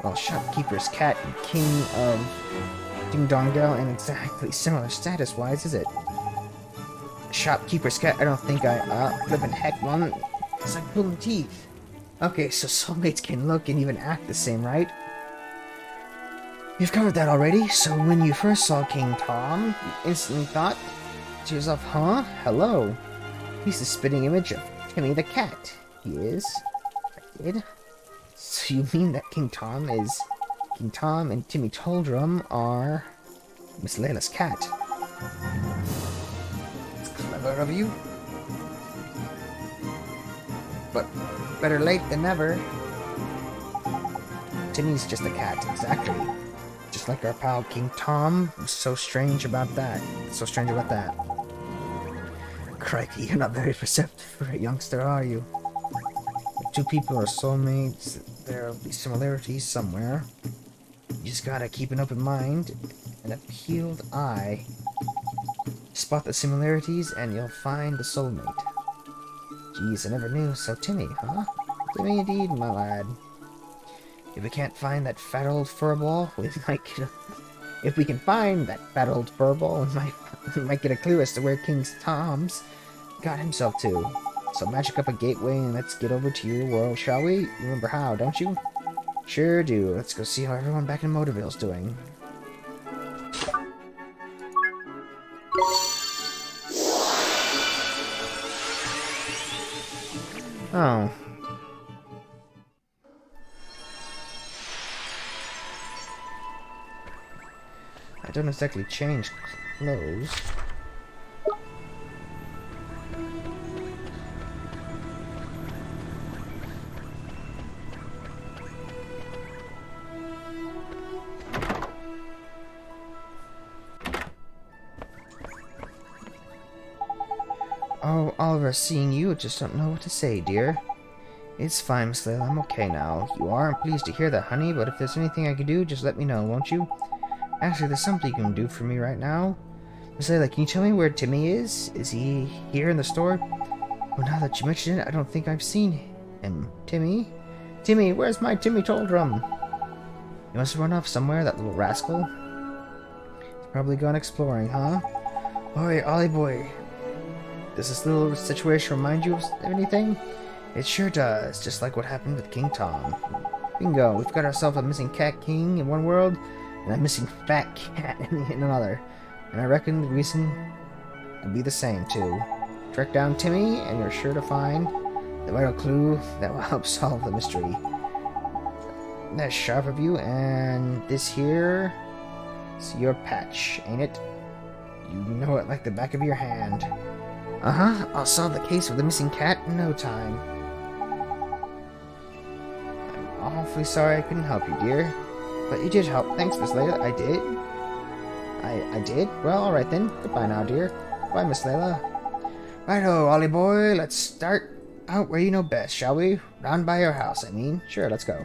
Well, Shopkeeper's Cat and King of Ding Dong Dell ain't exactly similar status-wise, is it? Shopkeeper's Cat, I don't think flippin' heck, one. It's like pulling teeth. Okay, so soulmates can look and even act the same, right? You've covered that already, so when you first saw King Tom, you instantly thought to yourself, huh? Hello. He's the spitting image of Timmy the Cat. He is? I did? So you mean that King Tom and Timmy Toldrum are Miss Layla's cat? It's clever of you. But better late than never. Timmy's just a cat, exactly. Just like our pal King Tom. So strange about that. Crikey, you're not very perceptive for a youngster, are you? If two people are soulmates, there'll be similarities somewhere. You just gotta keep an open mind and a peeled eye. Spot the similarities and you'll find the soulmate. Geez, I never knew. So Timmy, huh? Timmy indeed, my lad. If we can't find that fat old furball, if we can find that fat old furball, we might get a clue as to where King Tom's got himself to. So magic up a gateway and let's get over to your world, shall we? You remember how, don't you? Sure do. Let's go see how everyone back in Motorville's doing. Oh. I don't exactly change clothes. Oh, Oliver, seeing you, I just don't know what to say, dear. It's fine, Miss Layla, I'm okay now. You are, I'm pleased to hear that, honey, but if there's anything I can do, just let me know, won't you? Actually, there's something you can do for me right now. Miss Layla, can you tell me where Timmy is? Is he here in the store? Well, now that you mention it, I don't think I've seen him. Timmy? Timmy, where's my Timmy Toldrum? He must have run off somewhere, that little rascal. He's probably gone exploring, huh? Oi, Ollie boy. Does this little situation remind you of anything? It sure does, just like what happened with King Tom. Bingo, we've got ourselves a missing cat king in one world, and a missing fat cat in another. And I reckon the reason will be the same, too. Track down Timmy, and you're sure to find the vital clue that will help solve the mystery. That's sharp of you, and this here is your patch, ain't it? You know it like the back of your hand. Uh-huh, I'll solve the case of the missing cat in no time. I'm awfully sorry I couldn't help you, dear. But you did help. Thanks, Miss Layla. I did? I did? Well, alright then. Goodbye now, dear. Bye, Miss Layla. Righto, Ollie boy. Let's start out where you know best, shall we? Round by your house, I mean. Sure, let's go.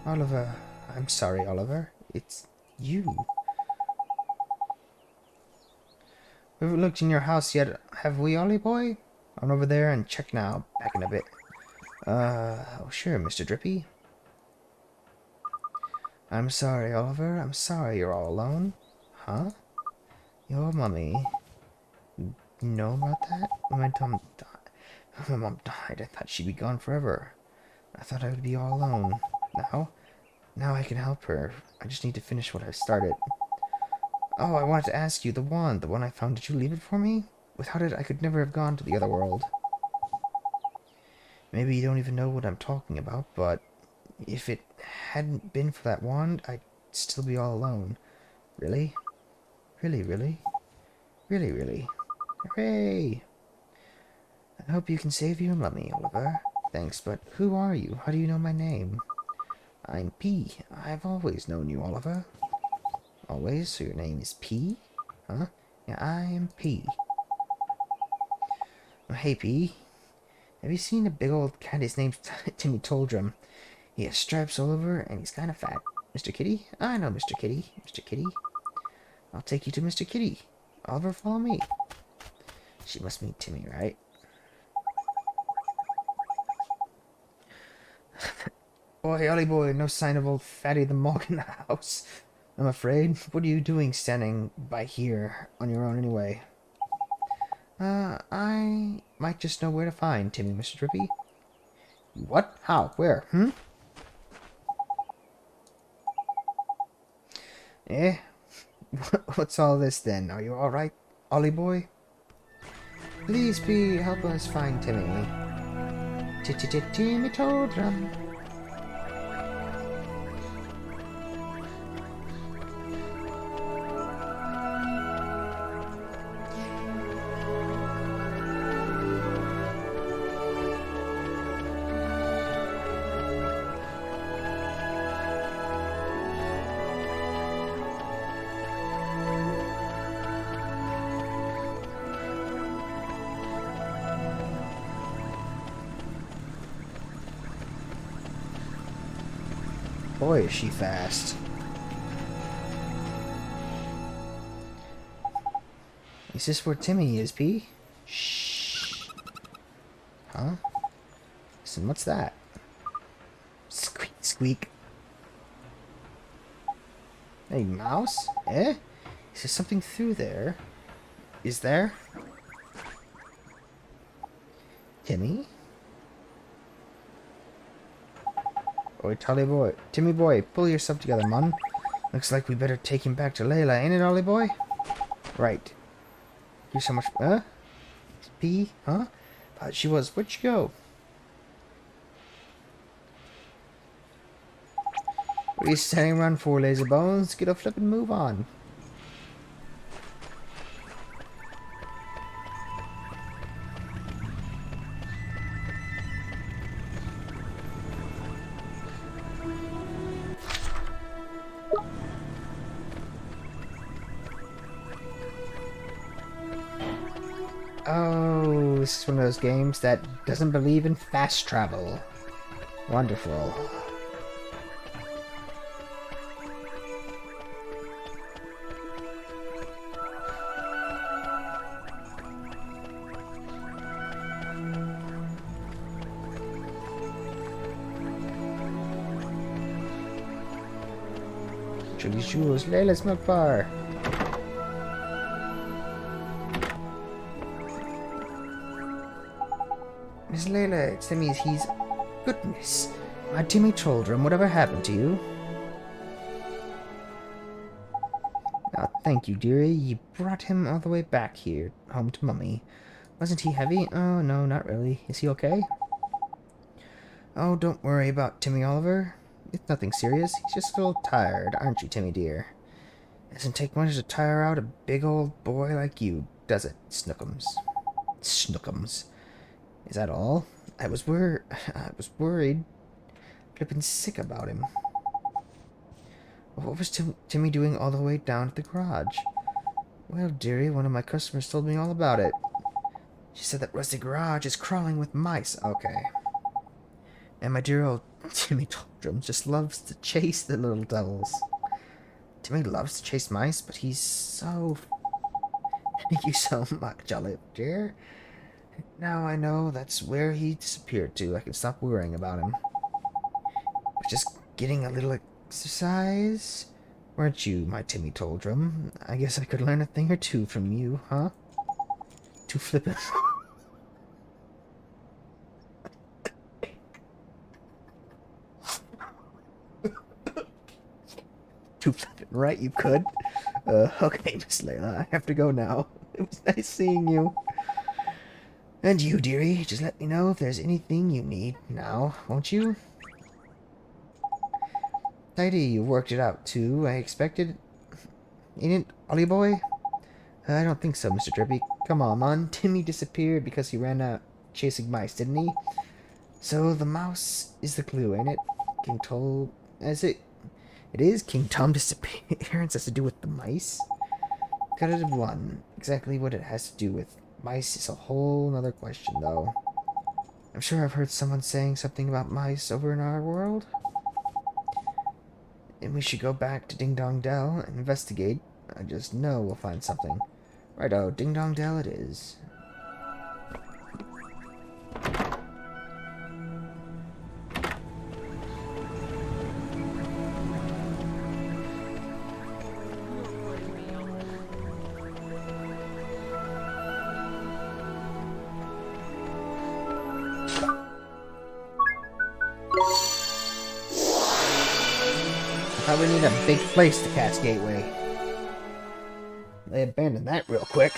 Oliver. I'm sorry, Oliver. It's you. We haven't looked in your house yet, have we, Ollie boy? I'm over there and check now. Back in a bit. Oh, sure, Mr. Drippy. I'm sorry, Oliver. I'm sorry you're all alone. Huh? Your mummy. You know about that? My mom died. My mom died. I thought she'd be gone forever. I thought I would be all alone. Now I can help her. I just need to finish what I started. Oh, I wanted to ask you, the one I found, did you leave it for me? Without it, I could never have gone to the other world. Maybe you don't even know what I'm talking about, but if it hadn't been for that wand, I'd still be all alone. Really? Really, really? Really, really? Hooray! I hope you can save your mummy, Oliver. Thanks, but who are you? How do you know my name? I'm P. I've always known you, Oliver. Always? So your name is P? Huh? Yeah, I am P. Oh, hey, P. Have you seen a big old cat? His name's Timmy Toldrum. He has stripes all over, and he's kind of fat. Mr. Kitty? I know Mr. Kitty. Mr. Kitty? I'll take you to Mr. Kitty. Oliver, follow me. She must meet Timmy, right? Boy, Ollie boy, no sign of old Fatty the Mog in the house. I'm afraid. What are you doing standing by here on your own anyway? I might just know where to find Timmy, Mr. Drippy. What? How? Where? Eh? What's all this then? Are you alright, Ollie boy? Please be help us find Timmy. Timmy Toldrum. Boy, is she fast. Is this where Timmy is, P? Shh. Huh? Listen, what's that? Squeak, squeak. Hey, mouse? Eh? Is there something through there? Is there? Timmy? Oi, Timmy boy, pull yourself together, man. Looks like we better take him back to Layla, ain't it, Ollie boy? Right. You're so much, P, huh? Thought she was. Where'd she go? What are you standing around for, lazy bones? Get a flip and move on. Oh, this is one of those games that doesn't believe in fast travel. Wonderful. Chili Shoes, Layla's Milk Bar. Miss Layla, it's Timmy. He's... Goodness. My Timmy Toldrum, whatever happened to you? Oh, thank you, dearie. You brought him all the way back here, home to Mummy. Wasn't he heavy? Oh, no, not really. Is he okay? Oh, don't worry about Timmy, Oliver. It's nothing serious. He's just a little tired, aren't you, Timmy dear? It doesn't take much to tire out a big old boy like you, does it, Snookums? Snookums. Is that all? I was worried. Flippin' sick about him. What was Timmy doing all the way down to the garage? Well, dearie, one of my customers told me all about it. She said that rusty garage is crawling with mice. Okay. And my dear old Timmy Doldrum just loves to chase the little devils. Timmy loves to chase mice, but he's so... Thank you so much, Olive, dear. Now I know that's where he disappeared to. I can stop worrying about him. Just getting a little exercise? Weren't you, my Timmy Doldrum? I guess I could learn a thing or two from you, huh? Too flippant. Too flippant, right? You could? Okay, Miss Layla, I have to go now. It was nice seeing you. And you, dearie, just let me know if there's anything you need now, won't you? Tidy, you worked it out too, I expected. Ain't it, Ollie boy? I don't think so, Mr. Drippy. Come on, man. Timmy disappeared because he ran out chasing mice, didn't he? So the mouse is the clue, ain't it? King told... It is King Tom disappearance has to do with the mice? Could it have won? Exactly what it has to do with mice is a whole nother question, though. I'm sure I've heard someone saying something about mice over in our world. And we should go back to Ding Dong Dell and investigate. I just know we'll find something. Righto, Ding Dong Dell it is. We need a big place to catch Gateway. They abandoned that real quick.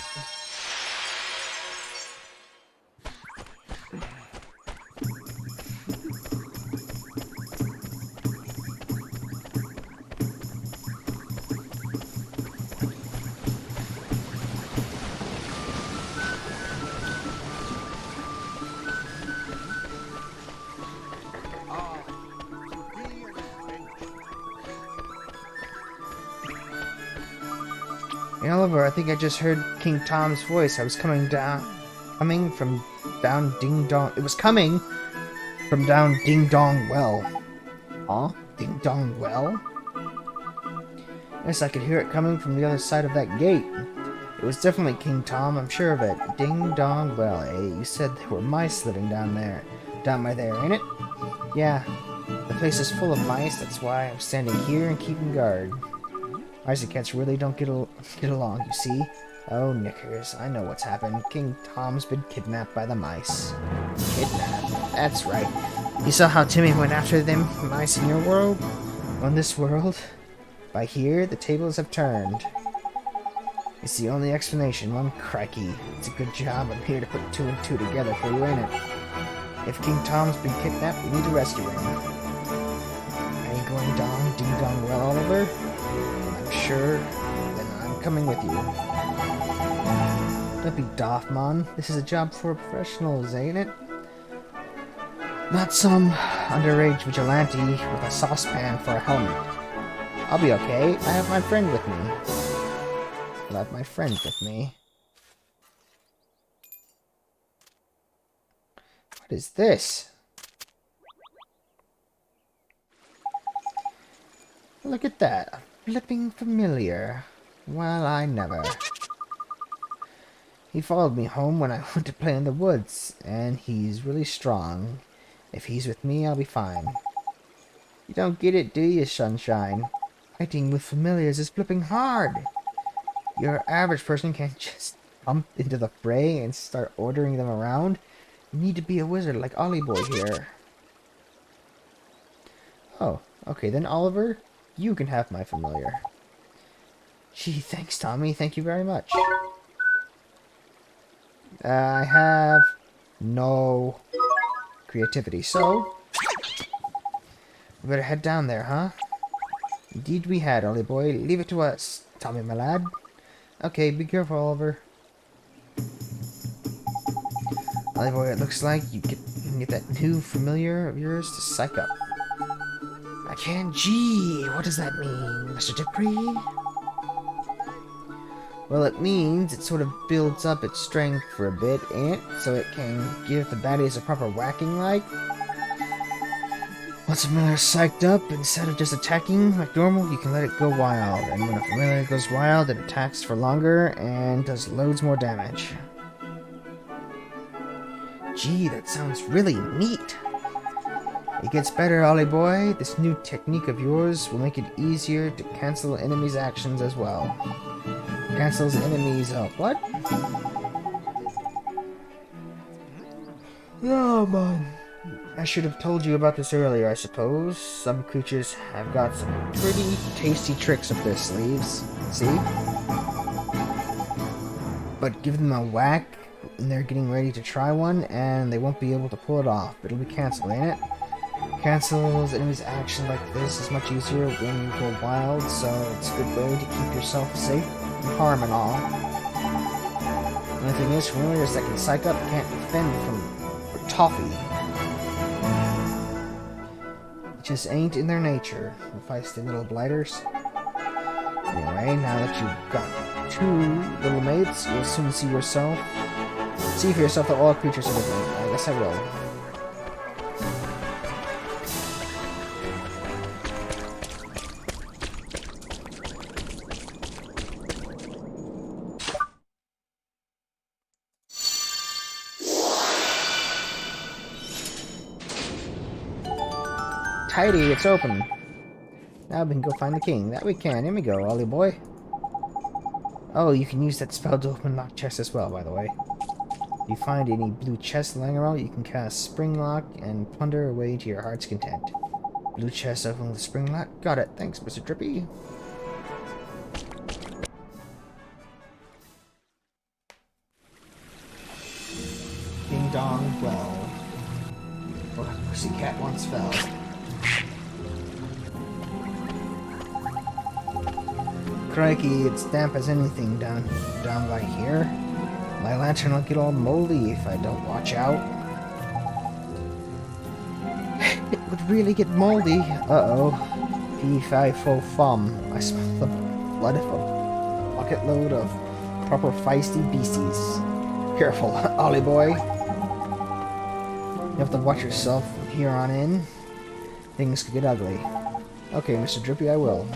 Hey, Oliver, I think I just heard King Tom's voice. I was coming from down Ding Dong. It was coming from down Ding Dong Well. Huh? Ding Dong Well? Yes, I could hear it coming from the other side of that gate. It was definitely King Tom, I'm sure of it. Ding Dong Well, eh? You said there were mice living down by there, ain't it? Yeah. The place is full of mice, that's why I'm standing here and keeping guard. Mice and cats really don't get along, you see? Oh, knickers, I know what's happened. King Tom's been kidnapped by the mice. Kidnapped? That's right. You saw how Timmy went after them mice in your world? On this world? By here, the tables have turned. It's the only explanation, one crikey. It's a good job I'm here to put two and two together for you, ain't it? If King Tom's been kidnapped, we need to rescue him. Are you going down Ding Dong Well, Oliver? Sure, then I'm coming with you. Don't be daft, man. This is a job for professionals, ain't it? Not some underage vigilante with a saucepan for a helmet. I'll be okay. I have my friend with me. I'll have my friend with me. What is this? Look at that. Flipping familiar. Well, I never. He followed me home when I went to play in the woods, and he's really strong. If he's with me, I'll be fine. You don't get it, do you, Sunshine? Fighting with familiars is flipping hard. Your average person can't just jump into the fray and start ordering them around. You need to be a wizard like Ollie Boy here. Oh, okay then, Oliver. You can have my familiar. Gee, thanks, Tommy. Thank you very much. I have no creativity, so we better head down there, huh? Indeed we had, Ollie boy. Leave it to us, Tommy, my lad. Okay, be careful, Oliver. Ollie boy, it looks like you can get that new familiar of yours to psych up. I can't. Gee, what does that mean, Mr. Dupree? Well, it means it sort of builds up its strength for a bit, ain't it? So it can give the baddies a proper whacking like? Once a familiar is psyched up, instead of just attacking like normal, you can let it go wild. And when a familiar goes wild, it attacks for longer and does loads more damage. Gee, that sounds really neat. It gets better, Ollie boy. This new technique of yours will make it easier to cancel enemies' actions as well. Cancels enemies' what? Oh man. I should have told you about this earlier, I suppose. Some creatures have got some pretty tasty tricks up their sleeves. See? But give them a whack and they're getting ready to try one, and they won't be able to pull it off. It'll be canceled, ain't it? Cancels enemies' action like this is much easier when you go wild, so it's a good way to keep yourself safe from harm and all. The only thing is, familiars that can psych up can't defend from toffee. It just ain't in their nature. The feisty little blighters. Anyway, now that you've got 2 little mates, you'll soon see for yourself that all creatures are different. I guess I will. Tidy, it's open. Now we can go find the king. That we can. Here we go, Ollie boy. Oh, you can use that spell to open locked chests as well, by the way. If you find any blue chests lying around, you can cast Spring Lock and plunder away to your heart's content. Blue chest open with Spring Lock. Got it. Thanks, Mr. Drippy. Ding dong, well. What a pussycat once fell. Crikey, it's damp as anything down by here. My lantern will get all moldy if I don't watch out. It would really get moldy. Uh-oh. Fee-fi-fo-fum. I smell the blood of a bucket load of proper feisty beasties. Careful, Ollie boy. You have to watch yourself from here on in. Things could get ugly. Okay, Mr. Drippy, I will.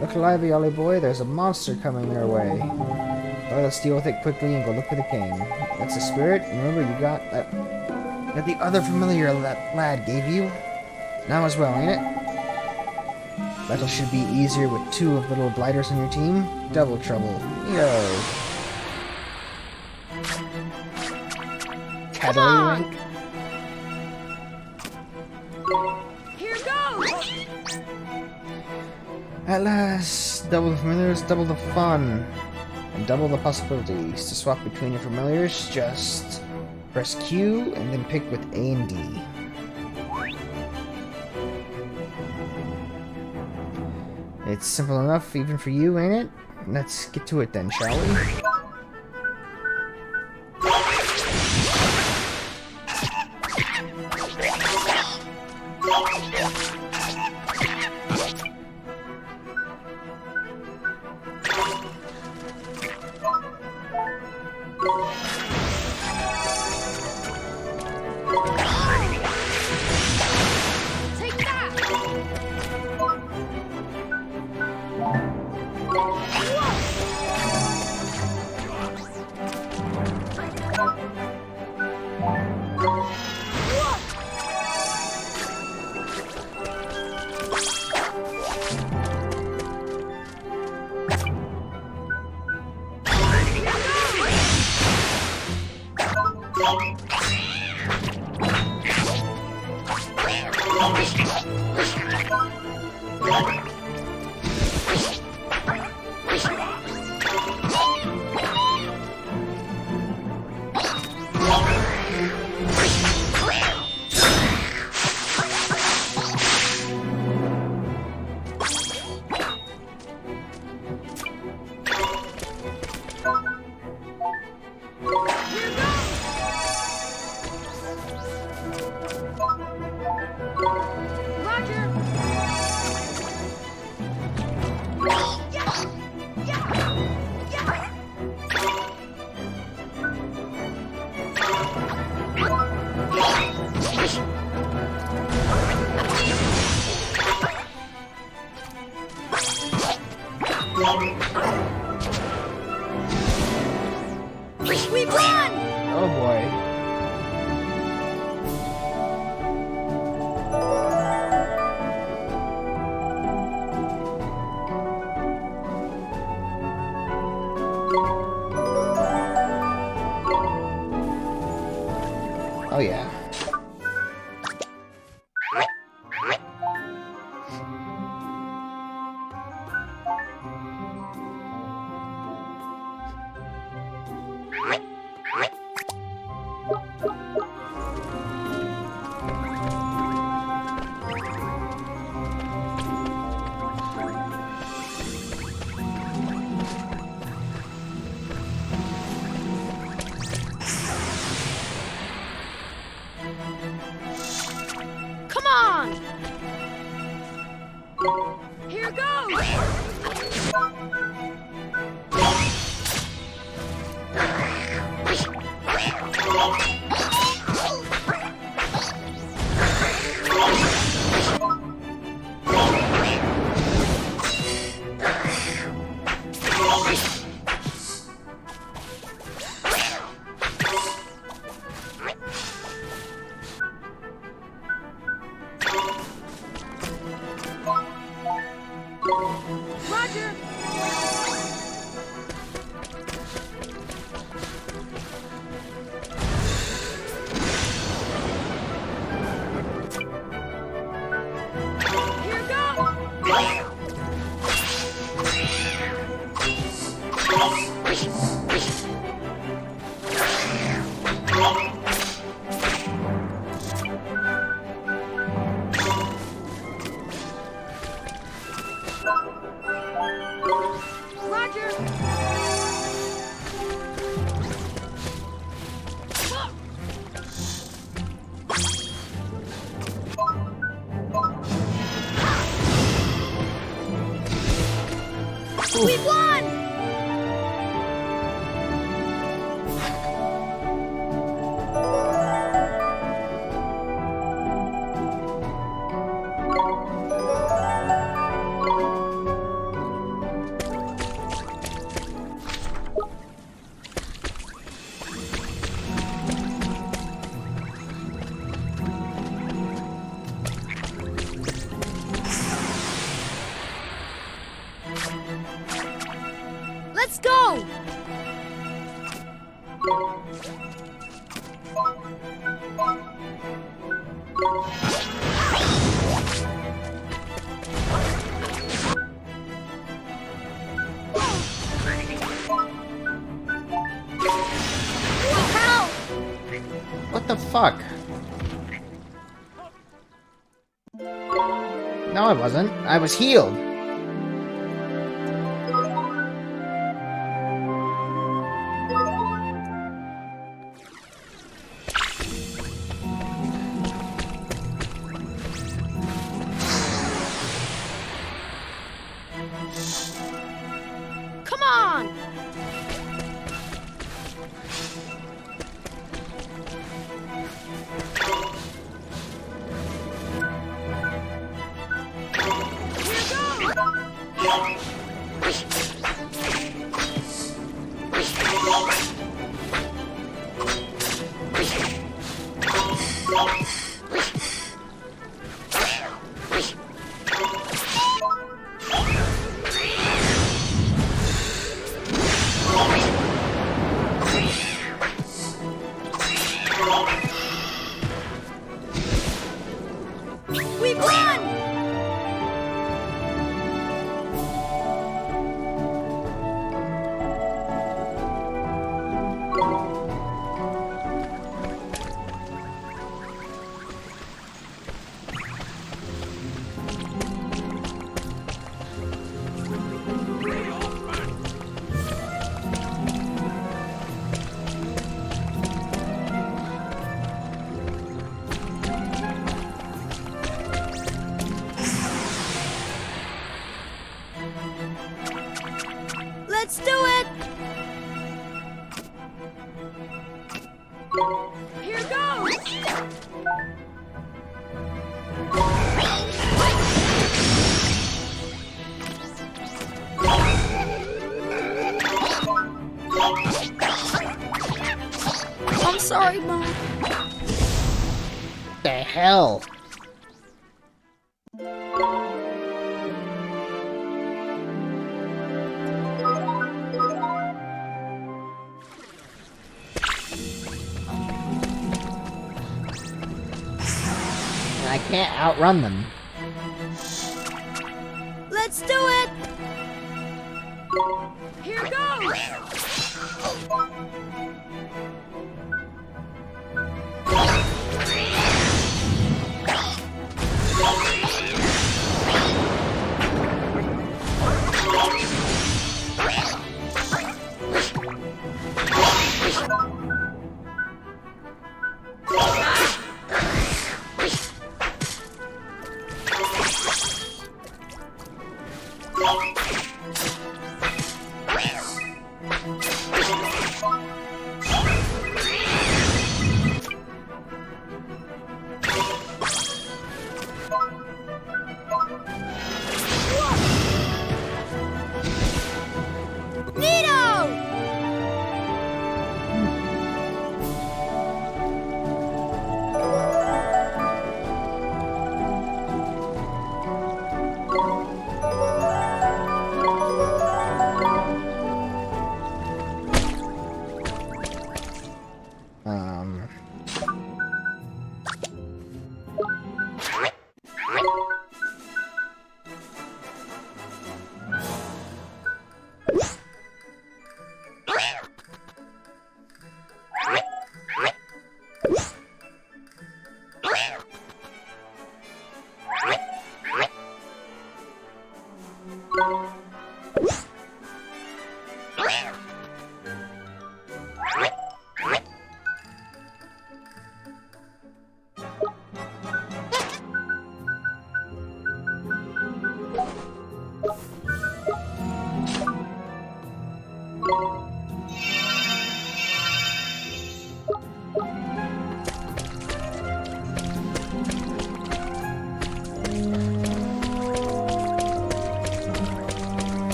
Look lively, Ollie boy. There's a monster coming their way. Well, let's deal with it quickly and go look for the king. That's the spirit. Remember, you got the other familiar that lad gave you. Now as well, ain't it? Battle should be easier with 2 of the little blighters on your team. Double trouble. Yo. Tattling. Here goes! At last, double the familiars, double the fun, and double the possibilities. To swap between your familiars, just press Q and then pick with A and D. It's simple enough even for you, ain't it? Let's get to it then, shall we? Oh yeah. Come on! Here goes! Roger! Here goes! Roger! We won! Let's go! Help! What the fuck? No, I wasn't. I was healed. Come on! We won! Let's do it! Here goes! I'm sorry, Mom. The hell? can't outrun them. Let's do it! Here goes!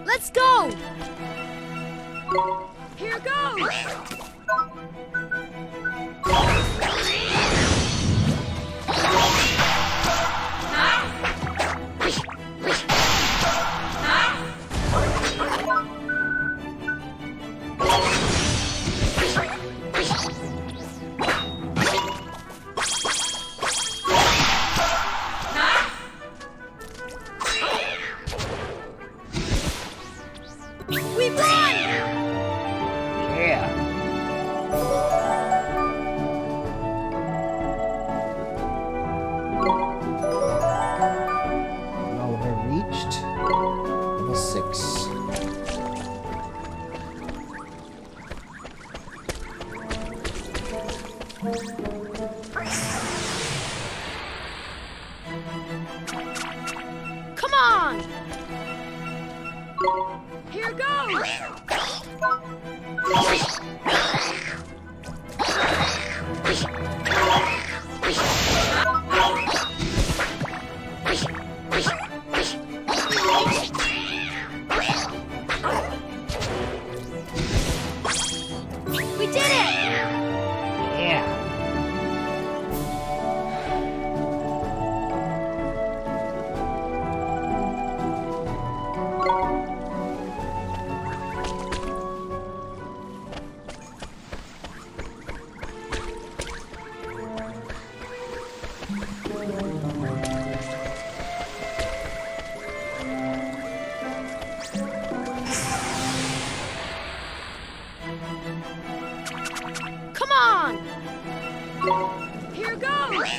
Let's go! Here goes! We won! Yeah. Over reached. Level 6. Come on! Here goes! We did it! Yeah. Come on! Here goes!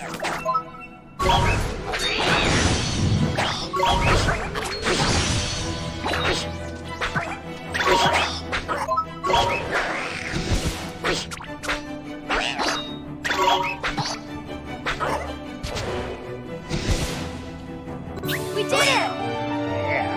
We did it! Yeah.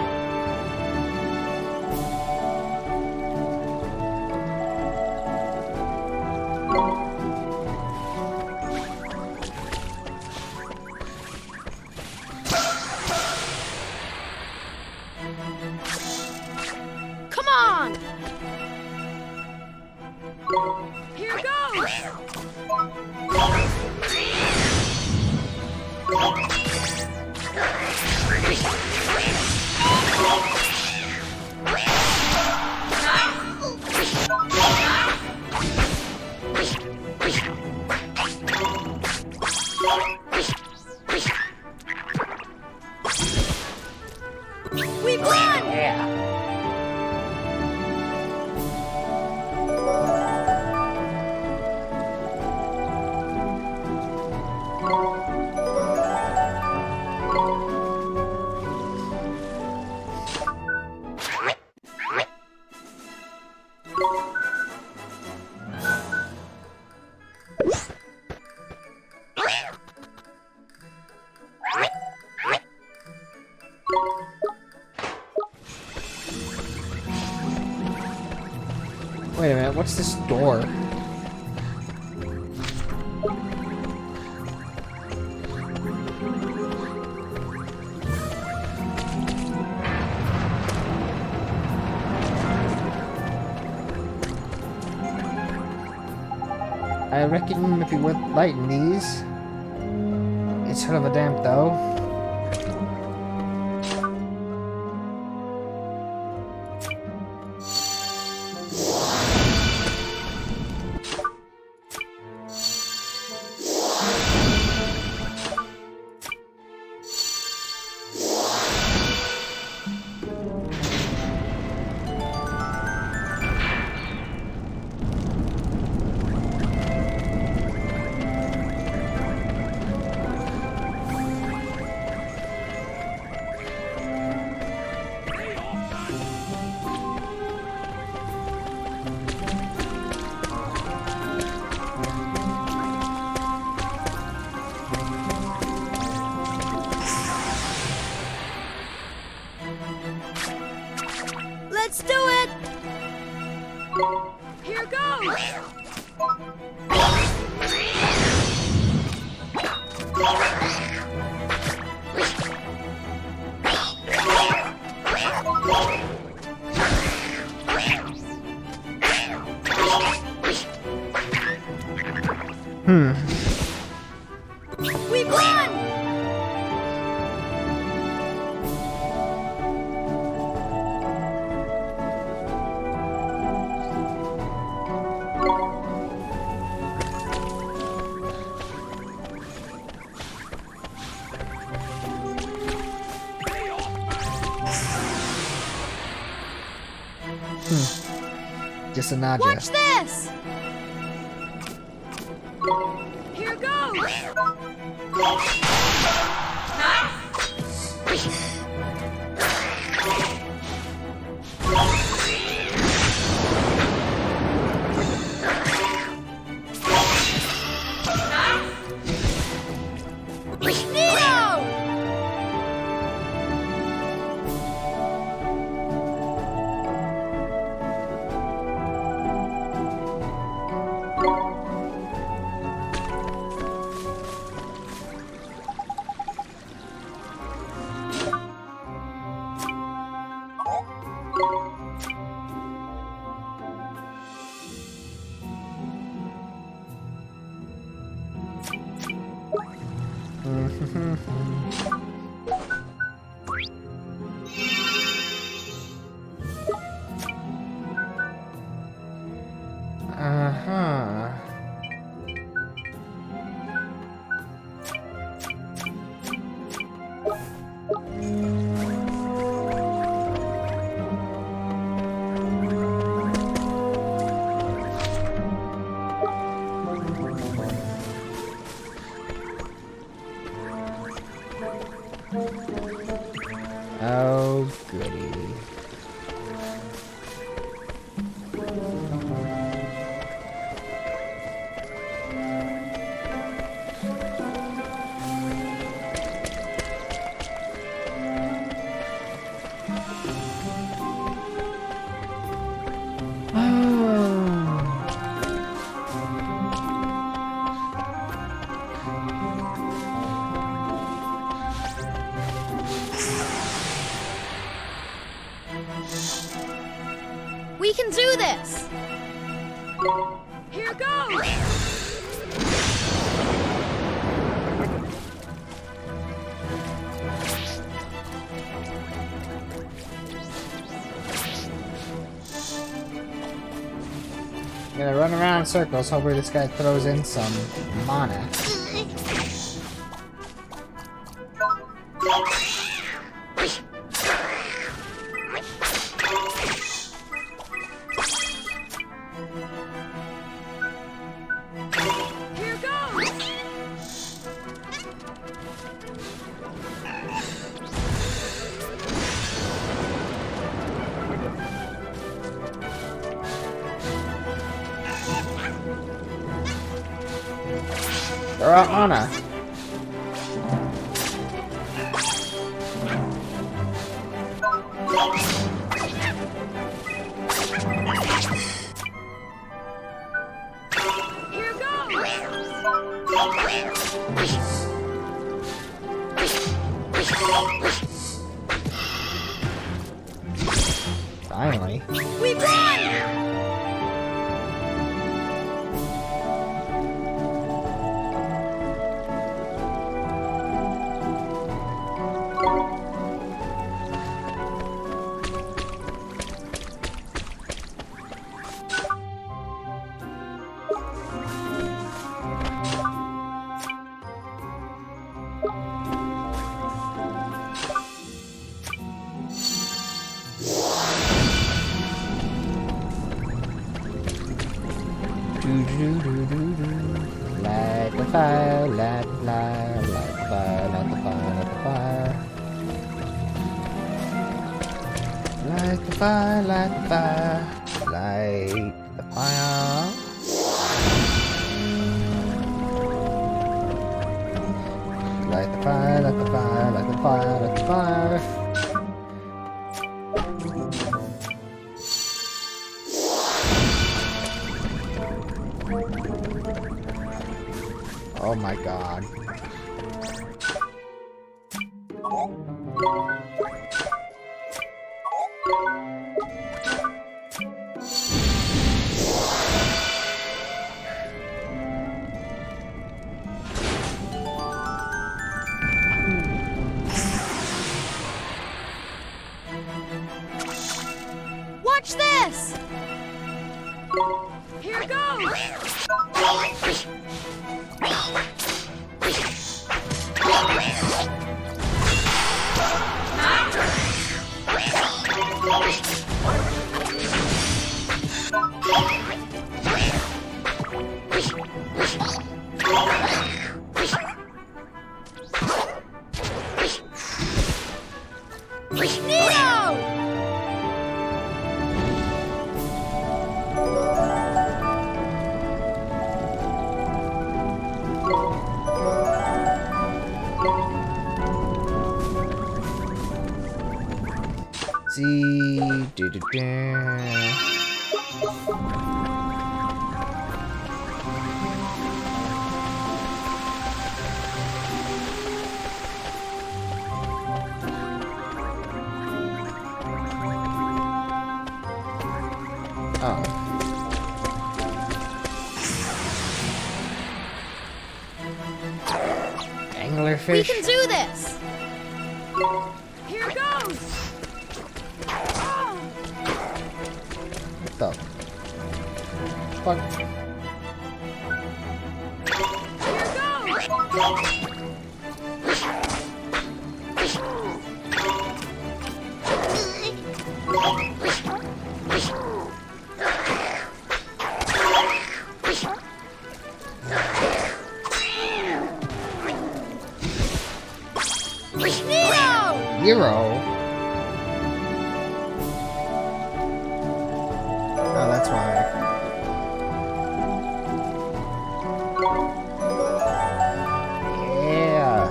Come on! Here goes! We've won! Yeah. Wait a minute, what's this door? I reckon if we went lighting these, it's hell of a damp though. Let's do it! Here goes! We won! Just a nod. Watch this! Here goes! Neo! Uh-huh. Oh, goody. We can do this! Here goes! I'm gonna run around in circles, hoping this guy throws in some mana. out mana. Here goes! Finally. We won! Light the fire, light the fire, light the fire, light the fire, light the fire. Light the fire, light the fire, light the fire. Light the fire, light the fire, light the fire, light the fire. Oh my god. Watch this! Here goes! See, do do do. Oh. Anglerfish? We can do this! Here goes! What the fuck? Zero. Oh, that's why. Yeah.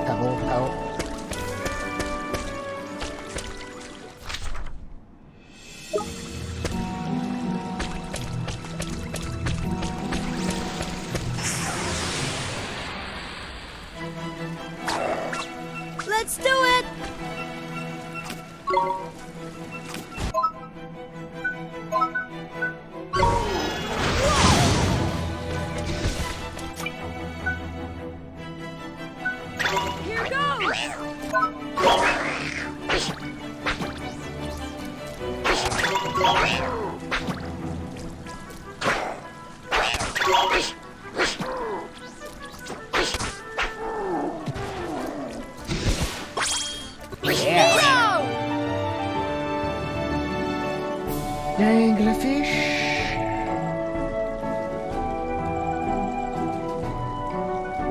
Double help. Let's do it! Here goes! Anglerfish.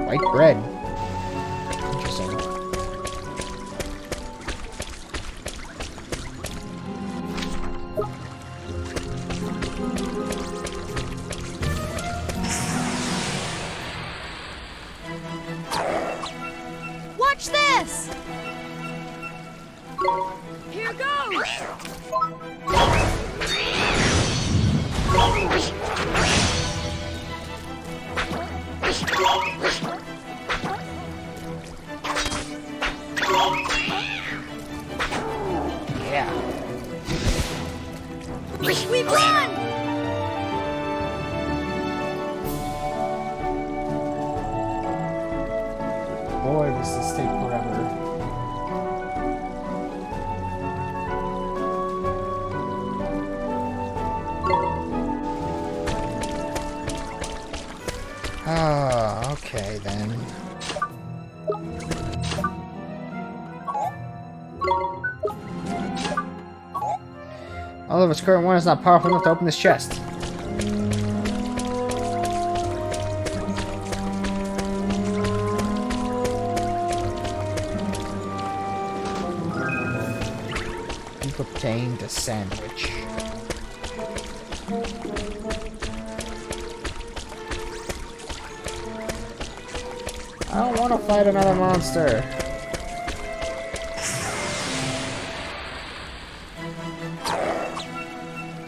White bread. Interesting. boy, does this take forever. Ah, okay then. Oliver's current one is not powerful enough to open this chest. You've obtained a sandwich. I don't want to fight another monster.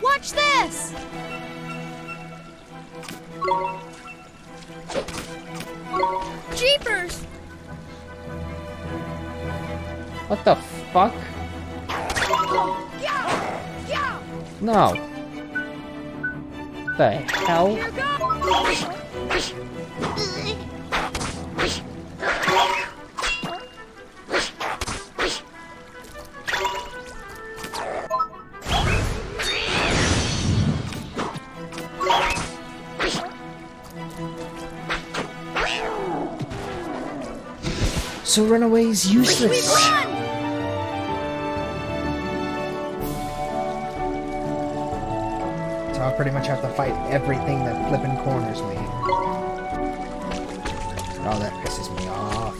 Watch this! Jeepers! What the fuck? No. The hell? Here goes! So Runaway's useless. Run! So I pretty much have to fight everything that flippin' corners me. Oh, that pisses me off.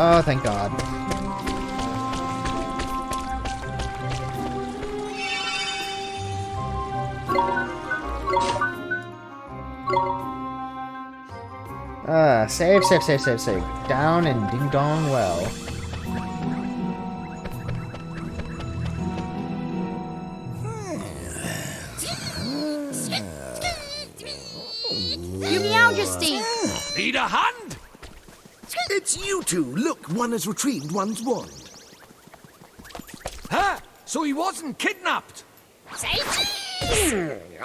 Oh, thank God. Save. Down and ding dong well. Your Majesty! Need a hand? It's you two. Look, one has retrieved one's wand. Huh? So he wasn't kidnapped?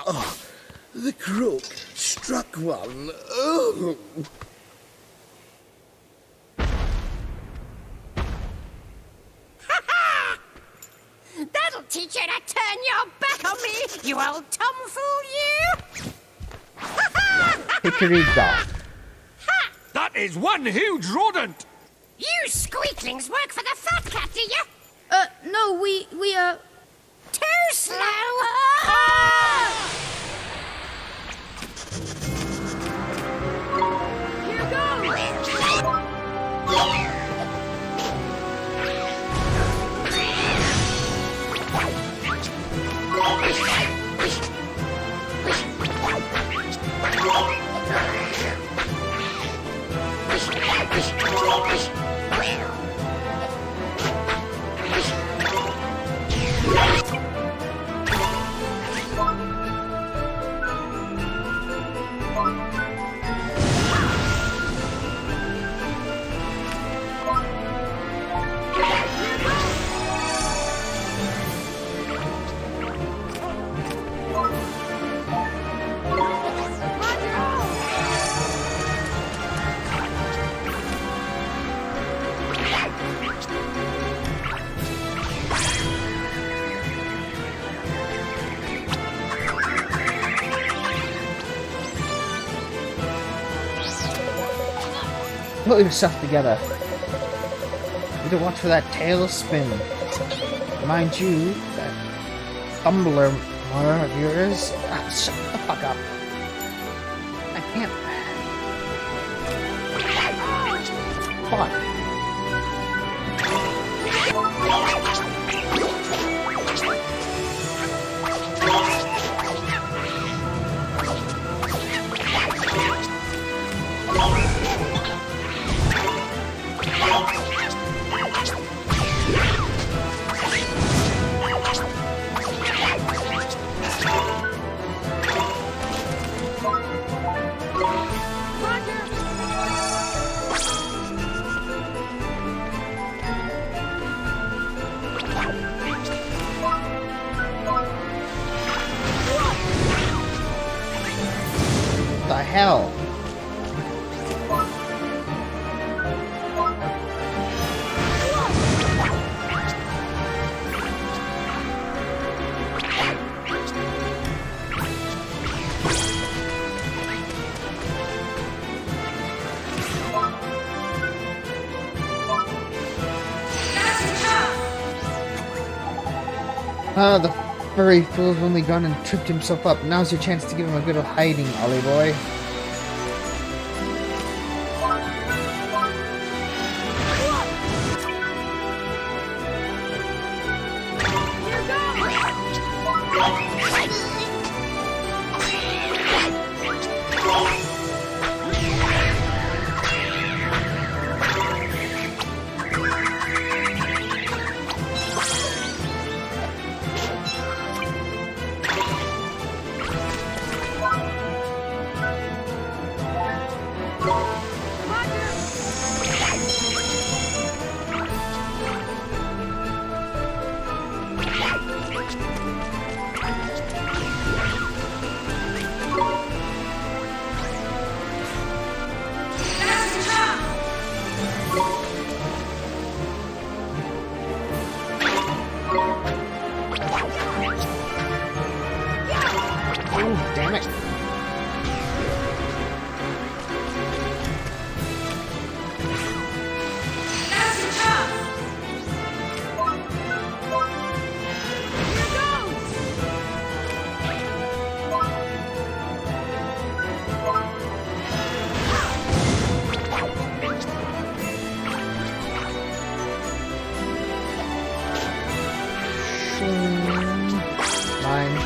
Oh, the crook struck one. Oh. That'll teach you to turn your back on me, you old tomfool, you! Hickory dock. That is one huge rodent! You squeaklings work for the fat cat, do you? No, we Too slow! Here goes! Pull yourself together. Need to watch for that tailspin. Mind you, that tumbler one of yours. Ah, shut the fuck up. I can't. Fuck. hell? The furry fool's only gone and tripped himself up. Now's your chance to give him a good hiding, Ollie boy. Damn it. Mine.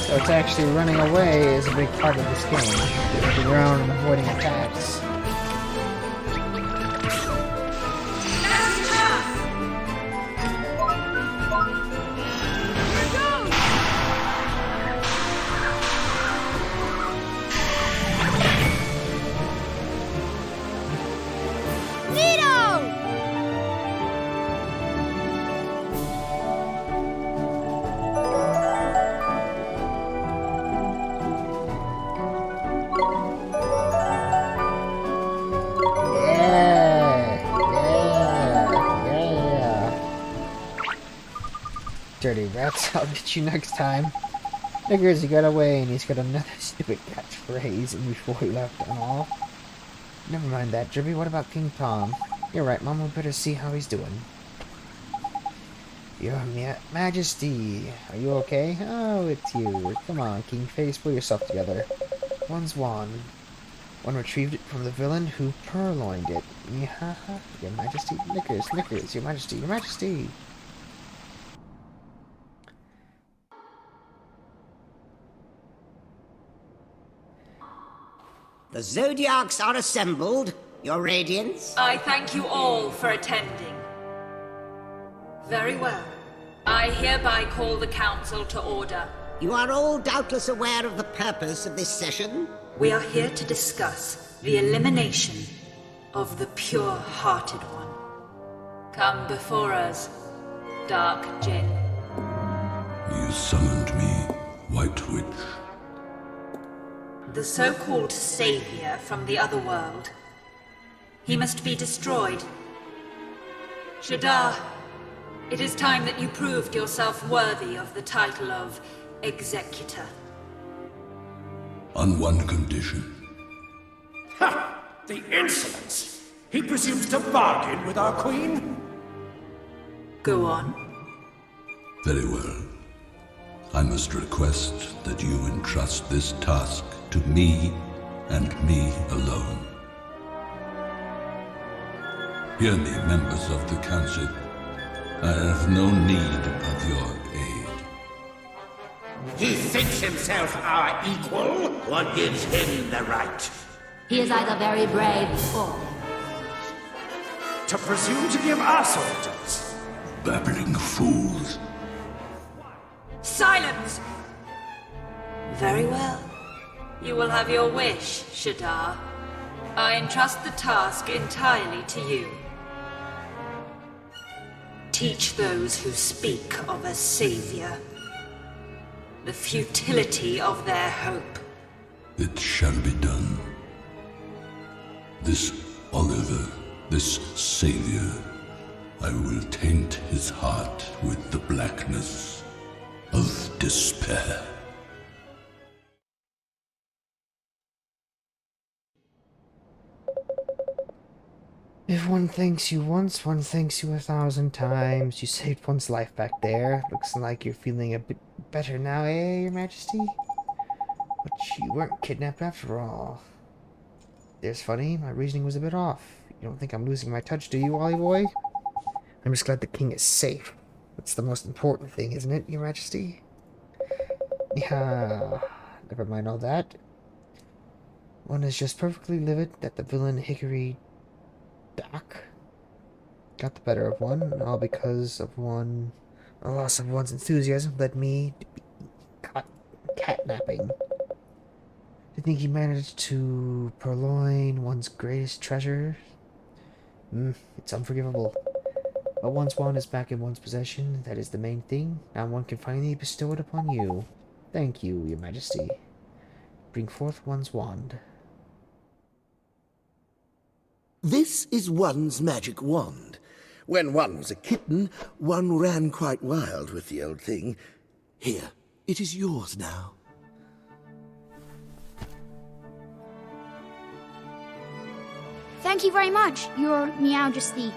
So it's actually running away is a big part of this game. Looking around and avoiding attacks. Dirty rats, I'll get you next time. Niggers, he got away and he's got another stupid catchphrase and before he left and all. Never mind that, Dribby, what about King Tom? You're right, Mom, we better see how he's doing. Your Majesty, are you okay? Oh, it's you. Come on, King Face, pull yourself together. One's won. One retrieved it from the villain who purloined it. Yahaha, Your Majesty. Knickers, Your Majesty, Your Majesty. The Zodiacs are assembled, Your Radiance. I thank you all for attending. Very well. I hereby call the Council to order. You are all doubtless aware of the purpose of this session. We are here to discuss the elimination of the pure-hearted one. Come before us, Dark Jinn. You summoned me, White Witch. The so-called savior from the other world. He must be destroyed. Shadar, it is time that you proved yourself worthy of the title of Executor. On one condition. Ha! The insolence! He presumes to bargain with our queen? Go on. Very well. I must request that you entrust this task to me and me alone. Hear me, members of the Council. I have no need of your aid. He thinks himself our equal? What gives him the right? He is either very brave or... to presume to give us orders? Babbling fools. Silence! Very well. You will have your wish, Shadar. I entrust the task entirely to you. Teach those who speak of a savior the futility of their hope. It shall be done. This Oliver, this savior, I will taint his heart with the blackness of despair. If one thanks you once, one thanks you 1,000 times. You saved one's life back there. Looks like you're feeling a bit better now, eh, Your Majesty? But you weren't kidnapped after all. There's funny, my reasoning was a bit off. You don't think I'm losing my touch, do you, Wally boy? I'm just glad the king is safe. That's the most important thing, isn't it, Your Majesty? Yeah, never mind all that. One is just perfectly livid that the villain Hickory Doc got the better of one, all because of one. A loss of one's enthusiasm led me to be caught catnapping. To think he managed to purloin one's greatest treasure? It's unforgivable. But one's wand is back in one's possession. That is the main thing. Now one can finally bestow it upon you. Thank you, Your Majesty. Bring forth one's wand. This is one's magic wand. When one was a kitten, one ran quite wild with the old thing. Here, it is yours now. Thank you very much, Your Majesty.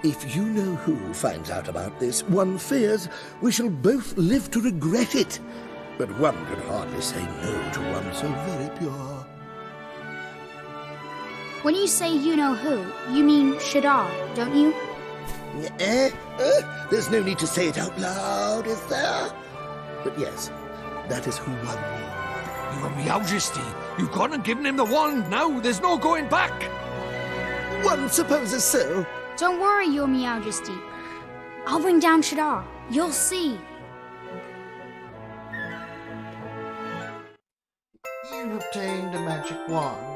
If you know who finds out about this, one fears we shall both live to regret it. But one can hardly say no to one so very pure. When you say you know who, you mean Shadar, don't you? There's no need to say it out loud, is there? But yes, that is who one means. Your Majesty, you've gone and given him the wand now. There's no going back. One supposes so. Don't worry, Your Majesty. I'll bring down Shadar. You'll see. You've obtained a magic wand.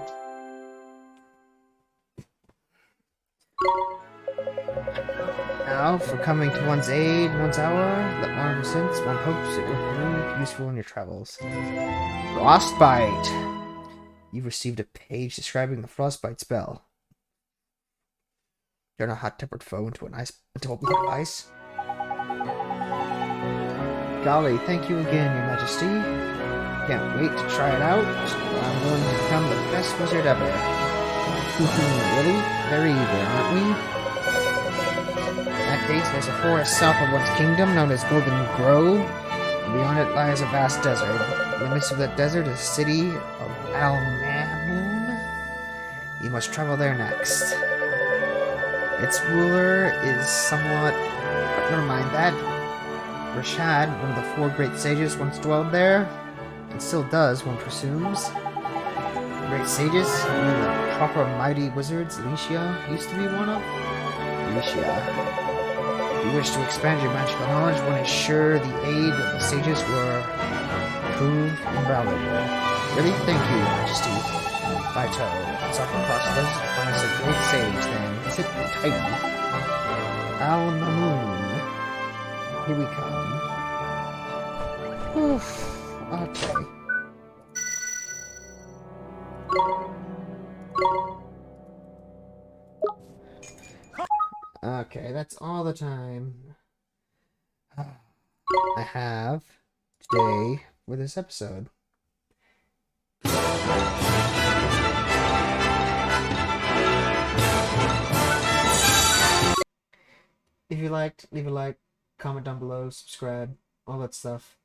Now, for coming to one's aid, one's hour, let one sense, one hopes it will prove useful in your travels. Frostbite! You've received a page describing the frostbite spell. Turn a hot-tempered foe into a block of ice. Golly, thank you again, Your Majesty. Can't wait to try it out. I'm going to become the best wizard ever. Really? Very eager, aren't we? In that case, there's a forest south of one's kingdom known as Golden Grove, and beyond it lies a vast desert. In the midst of that desert is a city of Al-Mamoon. You must travel there next. Its ruler is somewhat... but never mind that. Rashad, one of the 4 great sages, once dwelled there, and still does, one presumes. Great sages, you mean the proper mighty wizards Alicia used to be one of? Alicia. If you wish to expand your magical knowledge, one is sure the aid of the sages will prove invaluable. Really? Thank you, Your Majesty. Baito, it's off across the desert to find us a great sage, then. Is it Titan? Al-Mamoon. Here we come. Oof. Okay. Okay, that's all the time I have today for this episode. If you liked, leave a like, comment down below, subscribe, all that stuff.